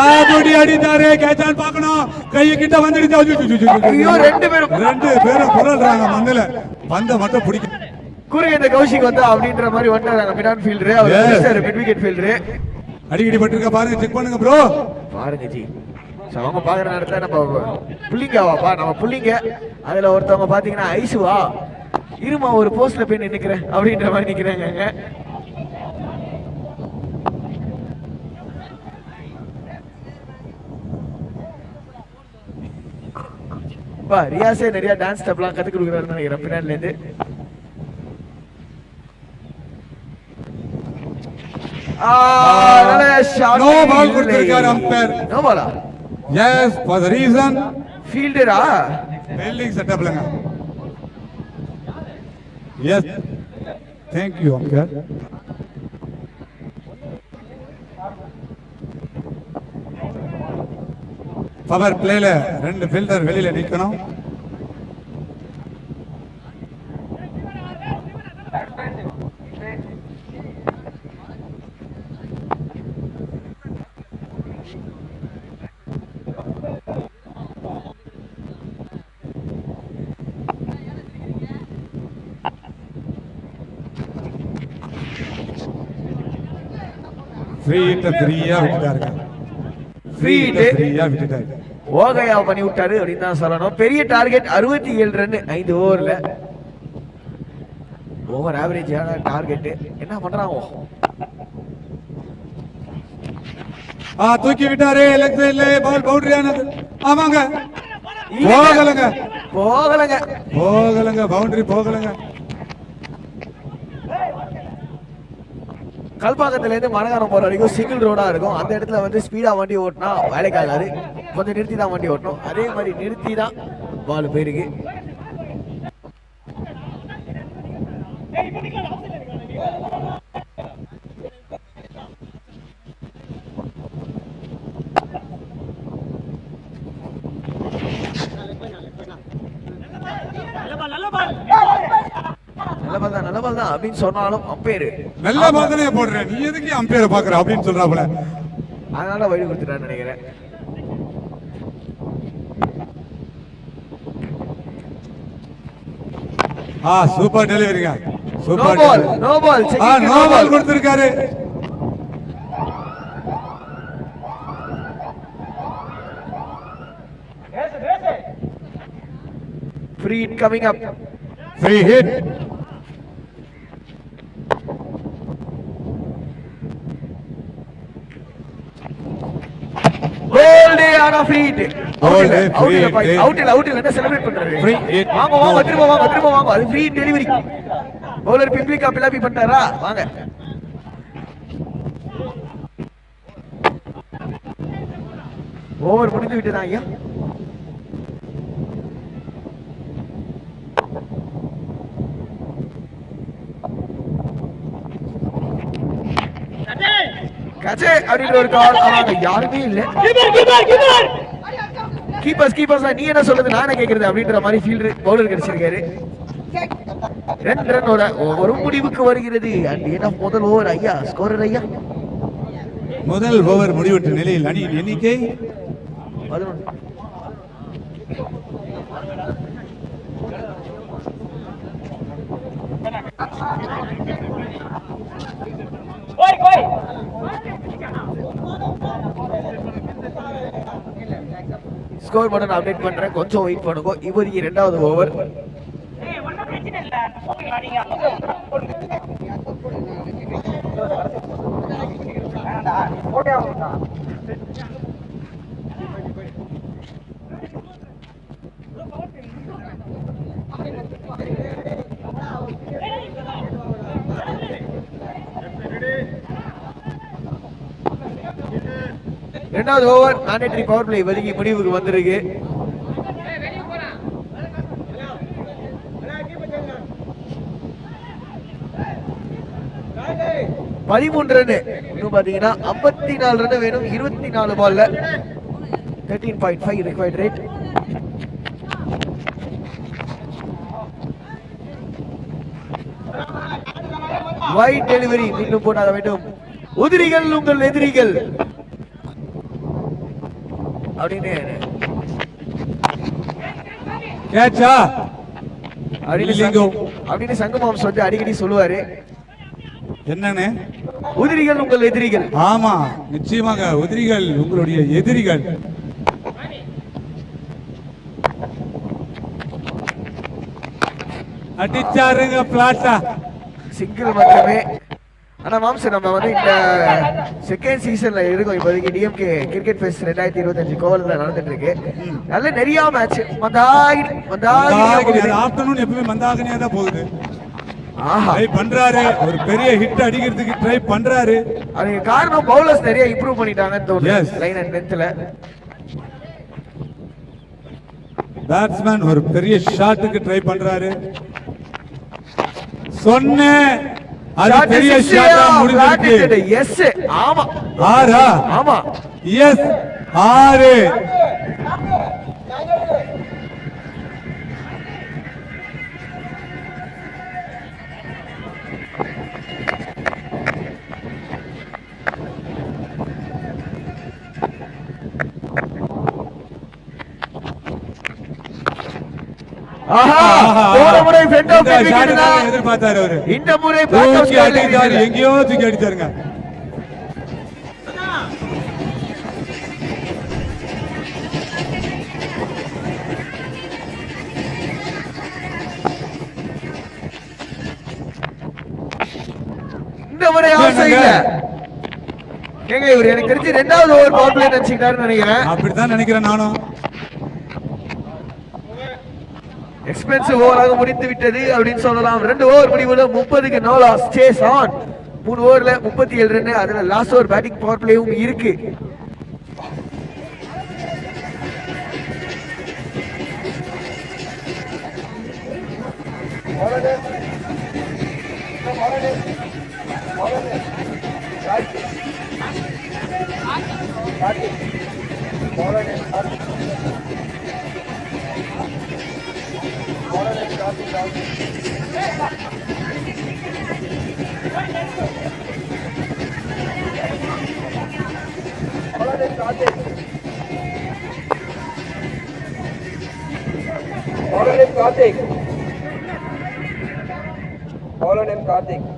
ஆடி அடித்தாரே கேட்சான் பார்க்கணும். கை கிட்ட வந்துடுச்சு. ஐயோ ரெண்டு பேரும் புரள்றாங்க மண்ணுல. பந்த மட்டும் பிடிக்கும். குறுகிய கௌஷிக் வந்தா அப்படின்ற மாதிரி வந்தாங்க. மிடான் ஃபீல்டர் அவர் மிட் விக்கெட் ஃபீல்டர். அடிக்கடி பட்டிருக்க பாருங்க, செக் பண்ணுங்க ப்ரோ. பாருங்க ஜி, அவங்க பாக்குற நேரத்துல நம்ம புள்ளிங்காவாப்பா, நம்ம புள்ளிங்க. அதுல ஒருத்தவங்க பாத்தீங்கன்னா ஐசுவா இருமா ஒரு போஸ்ட்ல போய் நின்னுக்கிறேன் அப்படின்ற மாதிரி நிக்கிறாங்க. ரியாஸே நிறைய டான்ஸ் ஸ்டெப்லாம் கத்து கொடுக்குறாருன்னு நினைக்கிறேன் பின்னாடில இருந்து. No ball கொடுத்திருக்கார் umpire. No ball. Yes, for the reason ஃபீல்டரா? fielding setup லங்க. Yes. Thank you umpire. Power பிளேல ரெண்டு ஃபீல்டர் வெளியில நிக்கணும். ஃப்ரீ ஹிட் ஃப்ரீயா விட்டுட்டாருங்க. ஃப்ரீ ஹிட் ஃப்ரீயா விட்டுட்டாரு. ஓகையா பண்ணி விட்டாரு அப்படின்னு தான் சொல்லணும். பெரிய டார்கெட் 67 ரன் 5 ஓவர்ல. ஓவர் ஆவரேஜான டார்கெட். என்ன பண்றாங்க? தூக்கி விட்டாரே. லெக் சைடுல பால் பவுண்டரி ஆனது. ஆமாங்க. போகலங்க. போகலங்க. போகலங்க. பவுண்டரி போகலங்க. கல்பாக்கத்துல இருந்து மணகாரம் போற வரைக்கும் சிங்கிள் ரோடா இருக்கும். அந்த இடத்துல வந்து ஸ்பீடா வண்டி ஓட்டினா வேலைக்கு ஆகாது. கொஞ்சம் நிறுத்தி தான் வண்டி ஓட்டணும். அதே மாதிரி நிறுத்தி தான் பால் போயிருக்கு. நல்ல பால் தான் அப்படின்னு சொன்னாலும் அம்பேரு நல்ல பால் தானே போடுறேன், நீ எதுக்கு அம்பேரை பாக்குற அப்படின்னு சொல்றாப்புல. அதனால வழி கொடுத்துட்டான்னு நினைக்கிறேன். சூப்பர் டெலிவரிங்க. Super ball. No ball. No ball கொடுத்திருக்காரு. Free hit coming up. Free hit. Goal day on a free hit. Goal day, free hit. Out இல்ல என்ன செலிப்ரேட் பண்றாரு? Free hit. வாங்க திரும்ப வாங்க. அது free டெலிவரி. bowler பிப்ளிகா பிலாபி பண்ணிட்டாரா? வாங்க. ஓவர் முடிந்து விட்டதா ஐயா? கச்சே அப்படின்ற ஒரு கால். ஆனாங்க யாருமே இல்ல. கீப்பர்ஸ் நீ என்ன சொல்றது நானே கேக்குறது அப்படின்ற மாதிரி ஃபீல்டர் பவுலர் கிடைச்சிருக்காரு. 2 ரன்னோட ஒரு முடிவுக்கு வருகிறது. அண்ட் என்ன முதல் ஓவர் ஐயா, ஸ்கோரர் ஐயா. முதல் ஓவர் முடிவுற்ற நிலையில் அணியின் எண்ணிக்கை 11. ஸ்கோர் பட்டன் அப்டேட் பண்றேன், கொஞ்சம் வெயிட் பண்ணுங்க. இப்போதைக்கு 2வது ஓவர். இரண்டாவது ஓவர் மேண்டேட்டரி பவர் பிளே ஒதுக்கி முடிவுக்கு வந்திருக்கு. பதிமூன்று ரன் இன்னும் பாத்தீங்கன்னா 54 ரன் வேணும். 24 பால்ல 13.5 ரிக்வயர்ட் ரேட். வைட் டெலிவரி மீண்டும் போட்டாக வேண்டும். உதிரிகள் உங்கள் எதிரிகள் அப்படின்னு கேட்சா அப்படின்னு சங்கமாம் சொல்லி அடிக்கடி சொல்லுவாரு. என்னன்னு? உதிரிகள் உங்கள் எதிரிகள். ஆமா, நிச்சயமாக உதிரிகள் உங்களுடைய எதிரிகள். அடிச்சாருங்க பிளாட்டா. சிங்கிள் மட்டுமே. ஆனா மாம்ச நம்ம வந்து இந்த செகண்ட் சீசன்ல இருக்கோம். இப்போதைக்கு டிஎம்கே கிரிக்கெட் ஃபெஸ்ட் 2025 கோவலத்துல நடந்துட்டு இருக்கு. நல்ல நிறைய மேட்ச். மந்தாகினி ஆஃப்டர்நூன் எப்பவுமே மந்தாகினியா தான் போகுது. ஆஹா. ட்ரை பண்றாரு, ஒரு பெரிய ஹிட் அடிக்கிறதுக்கு ட்ரை பண்றாரு. அதுக்கு காரணம் பவுலர்ஸ் நிறைய இம்ப்ரூவ் பண்ணிட்டாங்கன்னு தோணுது. Yes. லைன் அண்ட் லென்த்ல பேட்ஸ்மேன் ஒரு பெரிய ஷாட்டுக்கு ட்ரை பண்றாரு. சொன்னேன் அது பெரிய ஷாட்டா முடிஞ்சிருக்கு. எஸ் ஆமா. ஆறா? ஆமா. எஸ் 6. ஆஹா, போன முறை ஃப்ரண்ட் ஆஃப் தி விக்கெட் தான் எதிர்பார்த்தாரு அவரு. இந்த முறை பேக் ஆஃப் தூக்கி அடிச்சாரு, எங்கேயோ தூக்கி அடிச்சாருங்க. இந்த முறை ஆசை இல்ல. ஏங்க இவர் எனக்கு தெரிஞ்சு 2வது ஓவர் பவர் பிளே நினைச்சிட்டாருன்னு நினைக்கிறேன். அப்படித்தான் நினைக்கிறேன் நானும். எக்ஸ்பென்சிவ் ஓவராக முடித்து விட்டது அப்படின்னு சொல்லலாம். 2 ஓவர் முடிவுல 30க்கு நோ லாஸ், சேஸ் ஆன். 3 ஓவர்ல 37 ரன். அதுல லாஸ்ட் ஓவர் பேட்டிங் பவர் பிளேயும் இருக்கு.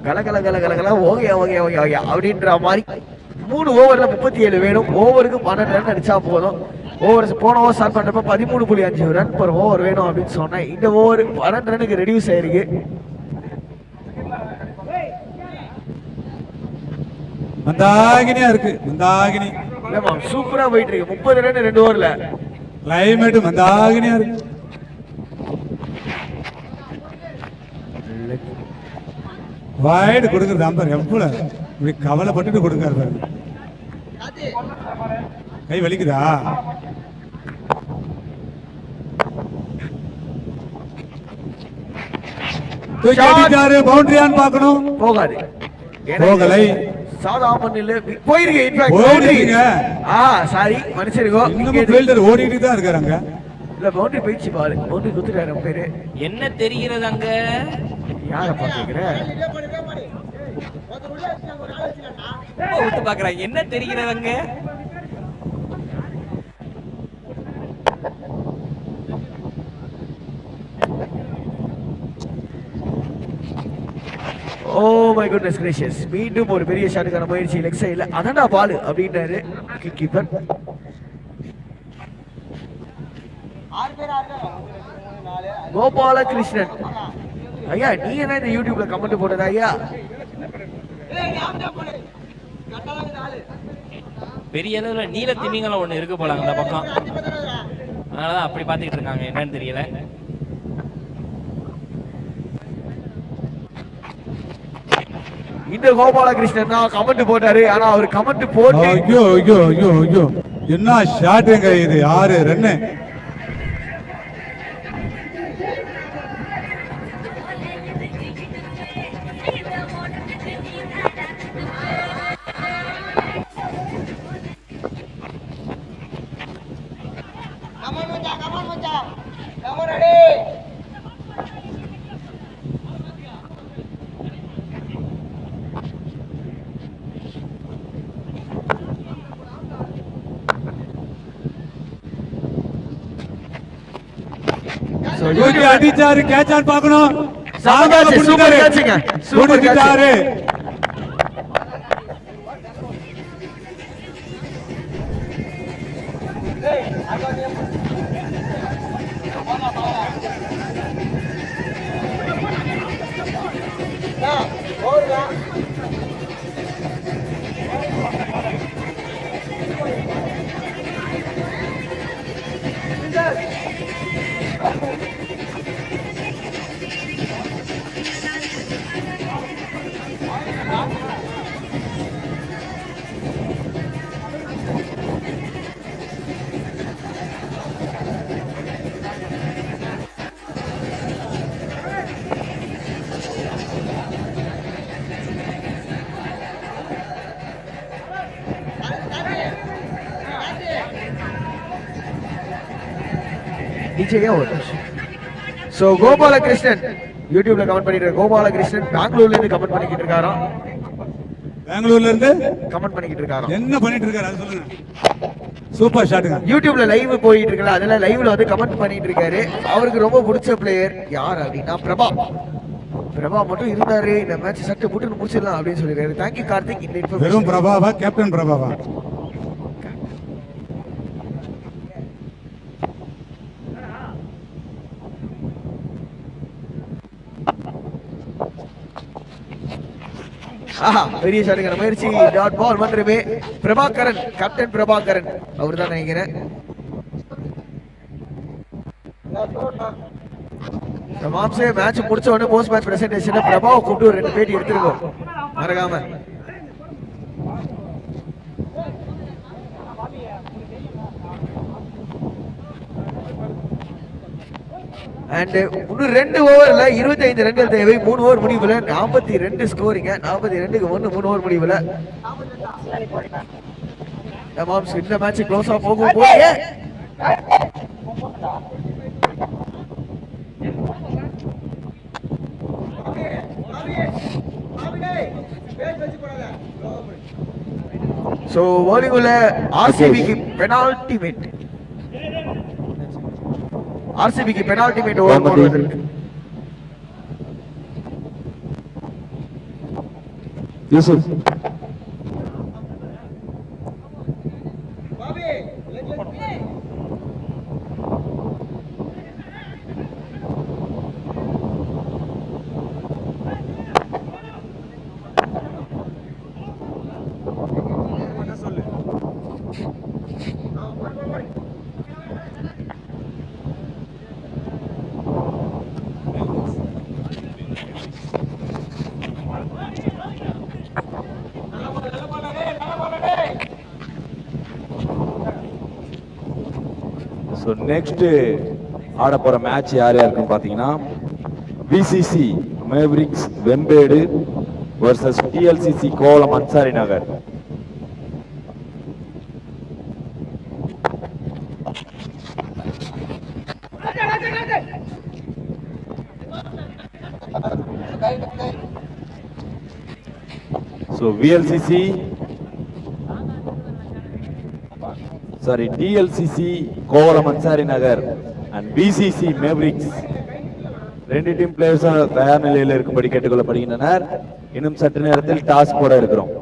கல கல கல கல கல ஓகே ஓகே ஓகே ஓகே அப்படின்ற மாதிரி 3 ஓவர்ல 37 வேணும். ஓவருக்கு 12 ரன் அடிச்சா போதும். ஓவர் போன ஓவர் ஸ்டார்ட் பண்றப்ப 13.5 ரன் per ஓவர் வேணும் அப்படின்னு சொன்னேன். இந்த ஓவர் 12 ரனுக்கு ரெடியூஸ் ஆயிருக்கு. மந்தாகினியா இருக்கு, மந்தாகினி. இல்லம்மா சூப்பரா போயிட்டு இருக்கு. 30 ரன் 2 ஓவர்ல. கிளைமேட் மந்தாகினியா இருக்கு. வைடு கொடுக்குறது அம்பர் எவ்வளவு இப்படி கவலைப்பட்டுட்டு கொடுக்காரு பாருங்க. கை வலிக்குதா? தூக்கி அடிச்சாரு, பவுண்டரியான்னு பார்க்கணும். போகாது. போகலை. சாதா மண்ணில் போயிருக்கு. போயிருக்கீங்க. சாரி மனுஷருக்கோ. இன்னும் ஃபீல்டர் ஓடிட்டு தான் இருக்காங்க. இல்ல பவுண்டரி போயிடுச்சு பாரு. பவுண்டரி குத்துட்டாரு பேரு. என்ன தெரிகிறது அங்க? யார பாக்குற? ஊத்து பாக்குறாங்க. என்ன தெரிகிறது அங்க? Oh my goodness gracious. மீண்டும் ஒரு பெரிய ஷாட்டுக்கான முயற்சி லெக் சைடுல. அதான்டா பால் அப்படின்றாரு கீப்பர். கோபாலகிருஷ்ணன் ஐயா, நீங்க தான் இந்த யூடியூப்ல கமெண்ட் போட்டதா ஐயா? பெரிய அளவுல நீல திமிங்கலம் ஒண்ணு இருக்கு போல அந்த பக்கம். அதனாலதான் அப்படி பாத்துக்கிட்டு இருக்காங்க. என்னன்னு தெரியல. இந்த கோபாலகிருஷ்ணன் தான் கமெண்ட் போட்டாரு. ஆனா அவர் கமெண்ட் போட்டு ஐயோ ஐயோ ஐயோ ஐயோ என்ன ஷாட்டுங்க இது. 6 ரன். தூக்கி அடிச்சாரு, கேட்ச் ஆன் பார்க்கணும். Super catching. சூப்பர் முடிச்சிட்டாரு. விஜயா ஒரு நிமிஷம். ஸோ கோபாலகிருஷ்ணன் யூடியூப்ல கமெண்ட் பண்ணிட்டு இருக்காரு. கோபாலகிருஷ்ணன் பெங்களூர்ல இருந்து கமெண்ட் பண்ணிக்கிட்டு இருக்காராம். பெங்களூர்ல இருந்து கமெண்ட் பண்ணிக்கிட்டு இருக்காராம். என்ன பண்ணிட்டு இருக்காரு அது சொல்லுங்க. சூப்பர் ஷாட்டுங்க. யூடியூப்ல லைவ் போயிட்டு இருக்கல, அதெல்லாம் லைவ்ல வந்து கமெண்ட் பண்ணிட்டு இருக்காரு. அவருக்கு ரொம்ப பிடிச்ச பிளேயர் யார் அப்படின்னா பிரபா. பிரபா மட்டும் இருந்தாரு இந்த மேட்ச் சட்டை போட்டு முடிச்சிடலாம் அப்படின்னு சொல்லிருக்காரு. தேங்க்யூ கார்த்திக். இந்த வெறும் இன்ஃபர்மேஷன் பிரபாவா, கேப்டன் பிரபாவா? ஆஹா பெரிய ஷாட்டுக்கான முயற்சி. டாட் பால் வந்துருமே. பிரபாகரன், கேப்டன் பிரபாகரன் அவர் தான் நினைக்கிறேன். மாம்சே மேட்ச் முடிச்ச உடனே போஸ்ட் மேட்ச் பிரசன்டேஷன்ல பிரபாவை கூப்பிட்டு ஒரு 2 பேட்டி எடுத்துருக்கோம் மறக்காம. அண்ட் இன்னும் 2 ஓவர்ல 25 ரன்கள் தேவை. 3 ஓவர் முடிவுல 42 ஸ்கோரிங்க. 42க்கு 1 3 ஓவர் முடிவுல மாம்ஸ் இந்த மேட்ச் க்ளோஸா போகும் போது சோ bowling உள்ள ஆர்சிபிக்கு பெனால்டி மேட். ஆர்சிபிக்கு பெனால்டி மேட் ஓவர் போடுவதற்கு யூசுப் ஸோ நெக்ஸ்ட் ஆட போற மேட்ச் யார் யாருக்குன்னு பார்த்தீங்கன்னா PCC Mavericks Vembedu versus TLCC Kovalam Ansari Nagar. So VLCC TLCC Kovalam Ansari Nagar and PCC Mavericks 2 team பிளேயர்ஸும் தயார் நிலையில் இருக்கும்படி கேட்டுக்கொள்ளப்படுகின்றனர். இன்னும் சற்று நேரத்தில் டாஸ் போட இருக்கிறோம்.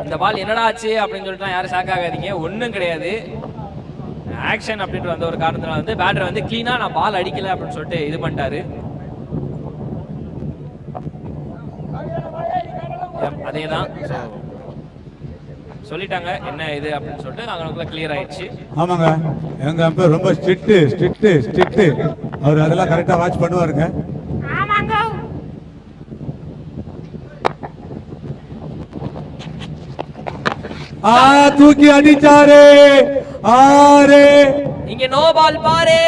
இந்த பால் என்னடா ஆச்சு அப்படின்னு சொல்லிட்டு யாரும் ஷாக் ஆகாதீங்க. ஒன்றும் கிடையாது. ஆக்ஷன் அப்படின்ற வந்த ஒரு காரணத்தினால வந்து பேட்டர் வந்து கிளீனா நான் பால் அடிக்கல அப்படின்னு சொல்லிட்டு இது பண்ணிட்டாரு. அதேதான் சொல்லிட்டாங்க என்ன இது அப்படின்னு சொல்லிட்டு அவங்களுக்குள்ள கிளியர் ஆயிடுச்சு. ஆமாங்க, எங்க அம்பையர் ரொம்ப ஸ்ட்ரிக்ட். அவர் அதெல்லாம் கரெக்டா வாட்ச் பண்ணுவாருங்க. ஆமாங்க. தூக்கி அடிச்சாரு. ஆரே இங்க நோ பால் பாரு.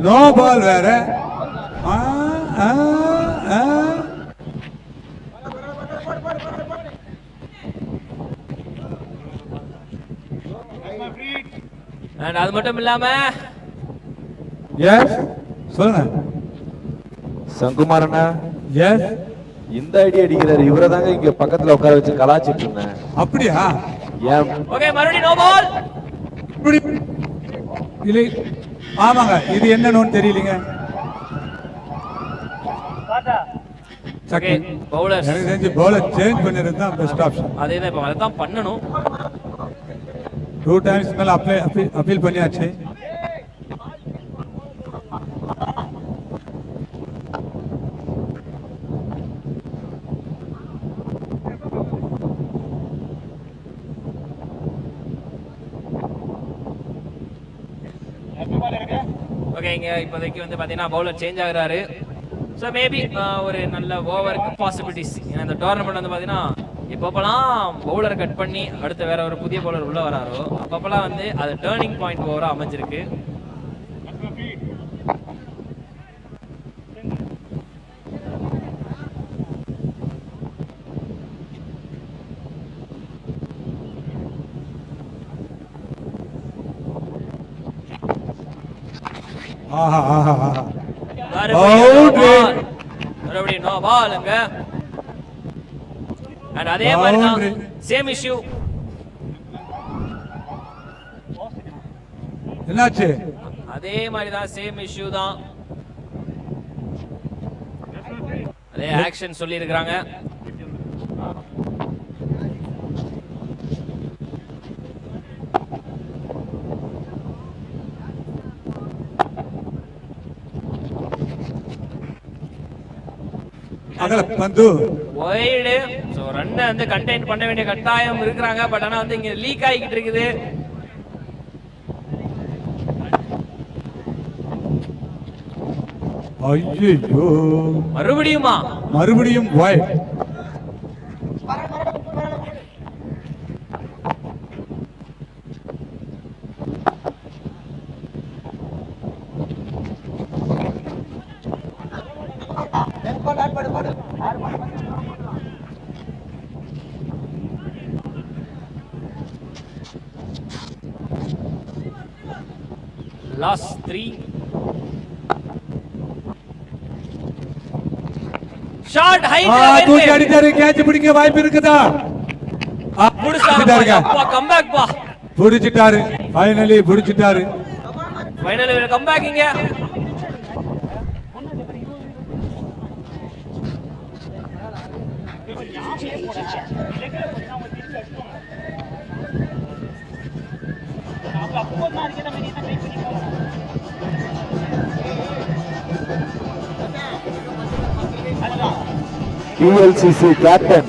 நோ பால் வேற. அது மட்டும் இல்லாம எஸ் சொல்லுங்க சங்குமார் அண்ணா. எஸ் இந்த ஐடி அடிக்கிறாரு. இவரை தாங்க இங்க பக்கத்துல உட்கார வச்சு கலாச்சிட்டு இருந்தேன். அப்படியா? ஏன் ஓகே மறுபடியும் நோ பால். இப்படி இல்லை. ஆமாங்க, இது என்னன்னு தெரியலங்க. ஓகே பவுலர் எனக்கு தெரிஞ்சு பவுலர் சேஞ்ச் பண்ணிருந்தா தான் பெஸ்ட் ஆப்ஷன். அதேதான் இப்ப அதான் பண்ணணும். 2 times மேல அப்பீல் பண்ணியாச்சு. ஓகே இங்க இப்போதைக்கு வந்து பாத்தீங்கன்னா பவுலர் சேஞ்ச் ஆகுறாரு. ஸோ மேபி ஒரு நல்ல ஓவருக்கு பாசிபிலிட்டிஸ். ஏன்னா இந்த டோர்னமெண்ட் வந்து பாத்தீங்கன்னா இப்பப்பெல்லாம் பவுலரை கட் பண்ணி அடுத்த வேற ஒரு புதிய பவுலர் உள்ள வராரோ அப்பப்பெல்லாம் வந்து அது டேர்னிங் பாயிண்ட் ஓவரா அமைஞ்சிருக்கு. ஆஹா ஆஹா ஆஹா மறுபடியும் நோ பாலுங்க. அண்ட் அதே மாதிரி தான் சேம் இஷ்யூ. என்னாச்சு? அதே மாதிரி தான் சேம் இஷ்யூ தான். அதே ஆக்ஷன் சொல்லி இருக்காங்க. அகல பந்து வைடு. சோ ரன் வந்து கண்டெய்ன் பண்ண வேண்டிய கட்டாயம் இருக்குறாங்க. பட் ஆனா வந்து இங்க லீக் ஆகிட்டு இருக்குது. ஐயோ மறுபடியும் வைட். லாஸ்ட் 3 ஷாட் ஹைட் தூக்கி அடிச்சாரு. கேட்ச் பிடிக்க வாய்ப்பு இருக்குதா? புடிச்சிட்டாருங்க. அப்பா கம்பேக் பா. புடிச்சிட்டாரு. ஃபைனலி புடிச்சிட்டாரு. ஃபைனலி கம்பேக் இங்க. TLCC captain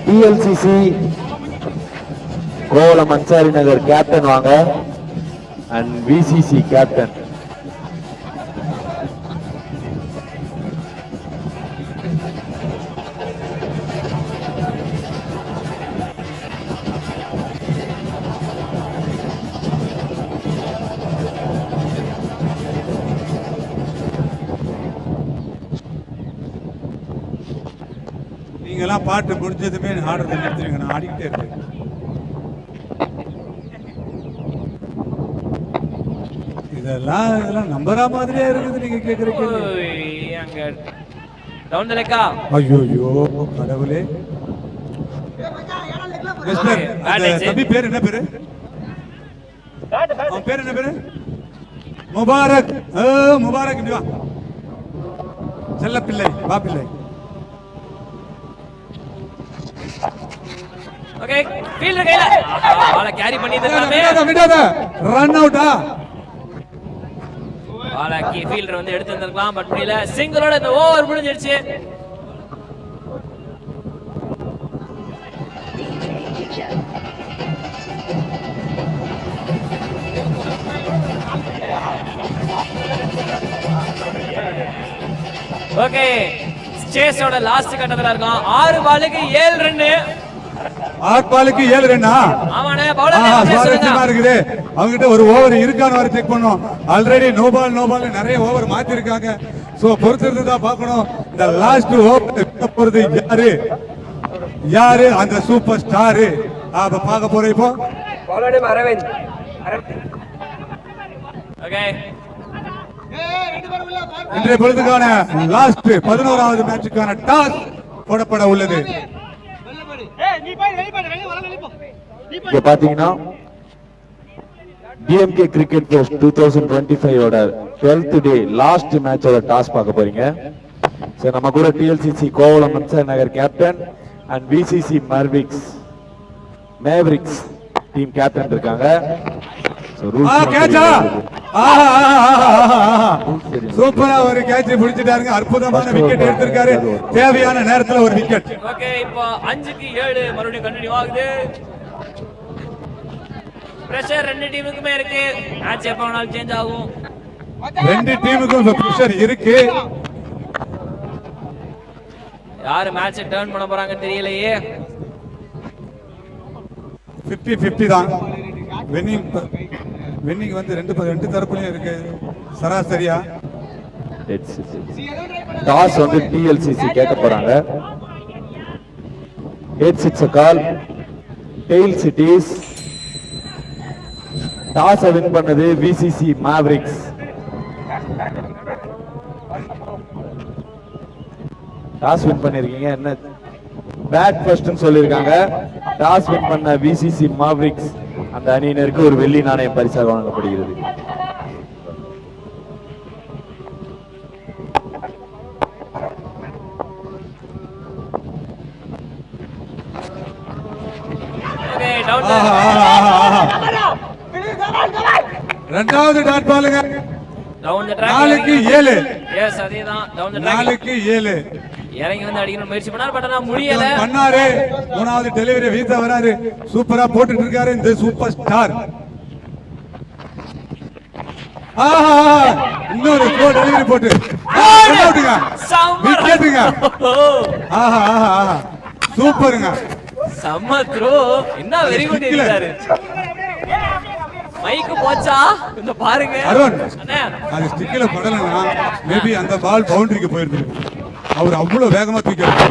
TLCC Kovalam Ansari Nagar captain வாங்க. அண்ட் VCC கேப்டன் நீங்கெல்லாம் பாட்டு முடிஞ்சதுமே ஆடுறதை நிறுத்துவீங்க. நான் ஆடிக்கிட்டே இருக்கேன். இதெல்லாம் நம்பரா மாதிரியா இருக்குது நீங்க கேக்குறீங்க. அங்க டவுன் தி லெக்கா. ஐயோ கடவுளே. மிஸ்டர் தம்பி பேர் என்ன பேரு? அவன் பேர் என்ன பேரு? முபாரக். முபாரக் இங்க வா. செல்ல பிள்ளை வா பிள்ளை. ஓகே ஃபீல்டர் கையில பால கேரி பண்ணிட்டாமே. விடாத ரன் அவுட்டா. பால ஃபீல்டர் வந்து எடுத்து வந்திருக்கலாம் பட் முடியல. சிங்கிளோட இந்த ஓவர் முடிஞ்சிருச்சு. ஓகே சேஸோட லாஸ்ட் கட்டத்துல இருக்கோம். 6 பாலுக்கு 7 ரன். 6 பாலுக்கு 7 ரன்னா? ஆமாண்ணே. பவுலர் சுவாரஸ்யமா இருக்குது. அவங்ககிட்ட ஒரு ஓவர் இருக்கான்னு வர செக் பண்ணோம். ஆல்ரெடி நோ பால் நிறைய ஓவர் மாத்தி இருக்காங்க. சோ பொறுத்திருந்து தான் பார்க்கணும். இந்த லாஸ்ட் ஓவர் போறது யாரு அந்த சூப்பர் ஸ்டார் அப்ப பார்க்க போறோம். இப்போ அரவிந்த். ஓகே இன்றைய பொழுதுக்கான லாஸ்ட் 11வது மேட்சுக்கான டாஸ் போடப்பட உள்ளது. இங்க பாத்தீங்கன்னா DMK கிரிக்கெட் போஸ்ட் 2025 ஓட 12th டே லாஸ்ட் மேட்சோட டாஸ் பார்க்க போறீங்க. சோ நம்ம கூட TLCC Kovalam Ansari Nagar captain and VCC Mavericks team captain இருக்காங்க. சூப்பரா ஒரு கேட்ச் பிடிச்சிட்டாருங்க. அற்புதமான விக்கெட் எடுத்திருக்காரு. தேவையான நேரத்துல ஒரு விக்கெட். ஓகே இப்போ 5க்கு 7 மறுபடியும் கண்டினியூ ஆகுது. பிரஷர் ரெண்டு டீமுக்குமே இருக்கு. மேட்ச் எப்ப வேணாலும் சேஞ்ச் ஆகும். ரெண்டு டீமுக்கும் பிரஷர் இருக்கு. யாரு மேட்சை டர்ன் பண்ண போறாங்கன்னு தெரியலையே. 50-50 தான். வின்னிங் வந்து ரெண்டு தரப்புலயும் இருக்கு சராசரியா. டாஸ் வந்து டிஎல்சிசி கேட்க போறாங்க. It's a call. Tails it is. Toss win பண்ணது விசிசி மேவரிக்ஸ். டாஸ் வின் பண்ணிருக்கீங்க, என்ன பேட் ஃபர்ஸ்ட்னு சொல்லியிருக்காங்க. டாஸ் வின் பண்ண விசிசி மேவரிக்ஸ் அந்த அணியினருக்கு ஒரு வெள்ளி நாணயம் பரிசாக வழங்கப்படுகிறது. ரெண்டாவது டாட் பாலுங்க. Down the track. 4-7. எஸ் அதேதான். Down the track. 4-7. இறங்கி வந்து அடிக்கணும் முயற்சி பண்ணார், பட் ஆனா முடியல. பண்ணாரு. மூணாவது டெலிவரி வீச வராரு. சூப்பரா போட்டுட்டு இருக்காரு இந்த சூப்பர் ஸ்டார். இன்னொரு டெலிவரி போட்டு விக்கெட்டுங்க. சூப்பருங்க. செம்ம த்ரோ. என்ன வெரி குட் இருக்காரு. மைக் போச்சா இந்த பாருங்க அருண். அது ஸ்டிக்ல படலனா மேபி அந்த பால் பவுண்டரிக்கு போயிருது. அவர் அவ்வளவு வேகமா தூக்கிறாரு.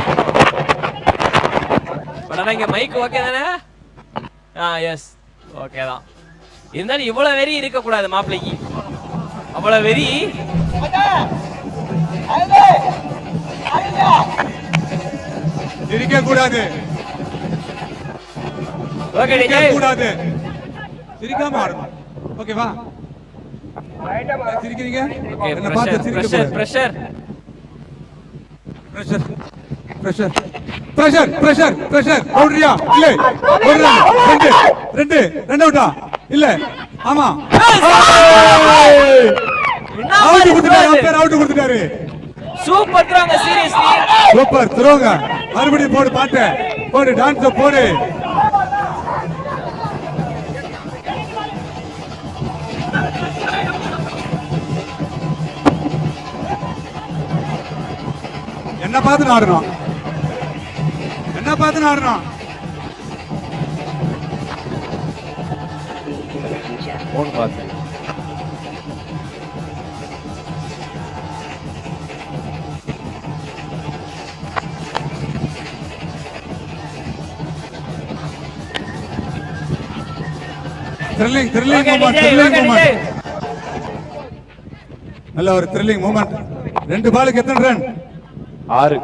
பட் ஆனா இங்க மைக் ஓகே தானே? எஸ் ஓகே தான். இருந்தாலும் இவ்வளவு வெறி இருக்க கூடாது மாப்பிளைக்கு. அவ்வளவு வெறி சிரிக்க கூடாது. ஓகே சிரிக்க கூடாது. சிரிக்காம ஆடணும். ஓகேவா? சிரிக்கிறீங்க? என்ன பார்த்து சிரிக்க பிரஷர் கூடாது. Pressure pressure pressure pressure pressure pressure பவுண்டரியா இல்ல ஒரு ரன் ரெண்டு அவுட்டா இல்ல ஆமா அவுட் கொடுத்துட்டாரு. அம்பையர் அவுட் கொடுத்துட்டாரு. சூப்பர் த்ரோங்க. சீரியஸ்லி சூப்பர் த்ரோங்க. மறுபடியும் போடு பாட்டு போடு டான்ஸ் போடு. என்ன பார்த்து ஆடுறோம்? என்ன பார்த்து ஆடுறோம்? போன் பார்த்து த்ரில்லிங் மூமெண்ட். நல்ல ஒரு த்ரில்லிங் மூமெண்ட். 2 பாலுக்கு எத்தனை ரன்? 6.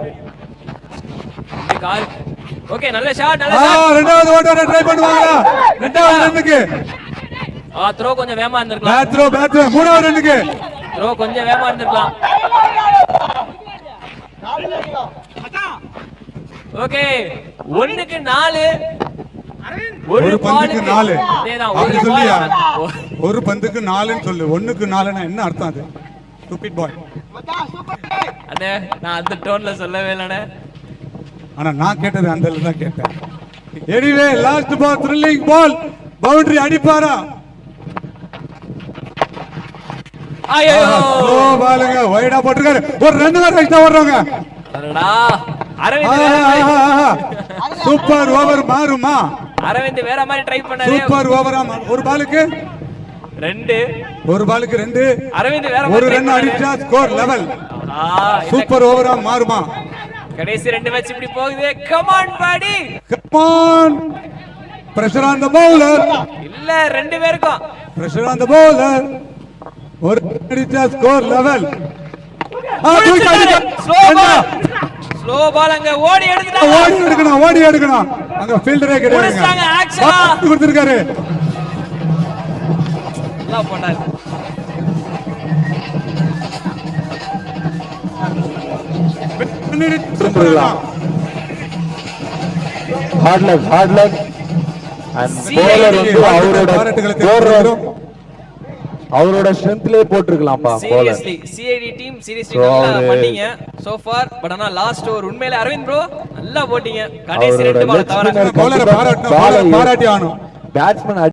ஓகே நல்ல ஷாட். நல்ல ஷாட். ரெண்டாவது ஓட்டர ட்ரை பண்ணுவாங்களா? ரெண்டாவது ரன்னுக்கு த்ரோ கொஞ்சம் வேகமா இருந்திருக்கலாம். பேட் த்ரோ மூணாவது ரன்னுக்கு த்ரோ கொஞ்சம் வேகமா இருந்திருக்கலாம். ஓகே 1க்கு 4. ஒரு பந்துக்கு 4. அதேதான். அப்படி சொல்லியா? ஒரு பந்துக்கு 4ன்னு சொல்லு. 1க்கு 4னா என்ன அர்த்தம் அது? ஸ்டூபிட் பாய். அண்ணே நான் அந்த டோன்ல சொல்லவே இல்லனே. ஆனா நான் கேட்டது அந்த இடத்துல தான் கேட்டேன். எனிவே லாஸ்ட் பால் த்ரில்லிங் பால். பவுண்டரி அடிப்பாரா? ஐயோ ஸ்லோ பாலுங்க. வைடா போட்டுருக்காரு. ஒரு ரன் தான் எக்ஸ்ட்ரா ஓடுறாங்க. அடடா அரவிந்த் சூப்பர் ஓவர் மாறுமா? அரவிந்த் வேற மாதிரி ட்ரை பண்ணாரு. சூப்பர் ஓவரா ஒரு பாலுக்கு 2. ஒரு பாலுக்கு 2. அரவிந்த் வேற ஒரு ரன் அடிச்சா ஸ்கோர் லெவல். சூப்பர் ஓவரா மாறுமா? கடைசி 2 மேட்ச் இப்படி போகுது. Come on body. Come on. Pressure on the bowler. இல்ல 2 பேருக்கும் பிரஷர் ஆன் தி பவுலர். ஒரு அடிச்சா ஸ்கோர் லெவல். ஸ்லோ பால் அங்க ஓடி எடுக்கணும். ஓடி எடுக்கணும். அங்க ஃபீல்டரே கிடையாது. ஆக்சுவலா கொடுத்திருக்காரு. நல்லா போட்டாரு. ஹார்ட் லக் அண்ட் bowler வந்து அவரோட ஸ்ட்ரென்த்லயே போட்டுருக்கலாம்ப்பா. சீரியஸ்லி சிஐடி டீம் சீரியஸ்லி நல்லா பண்ணீங்க சோ ஃபார். பட் ஆனா லாஸ்ட் ஓவர் உண்மையிலே அரவிந்த் ப்ரோ நல்லா போட்டீங்க. கடைசி 2 பால் தவறாக பாராட்டி ஆனும். பேட்ஸ்மேன்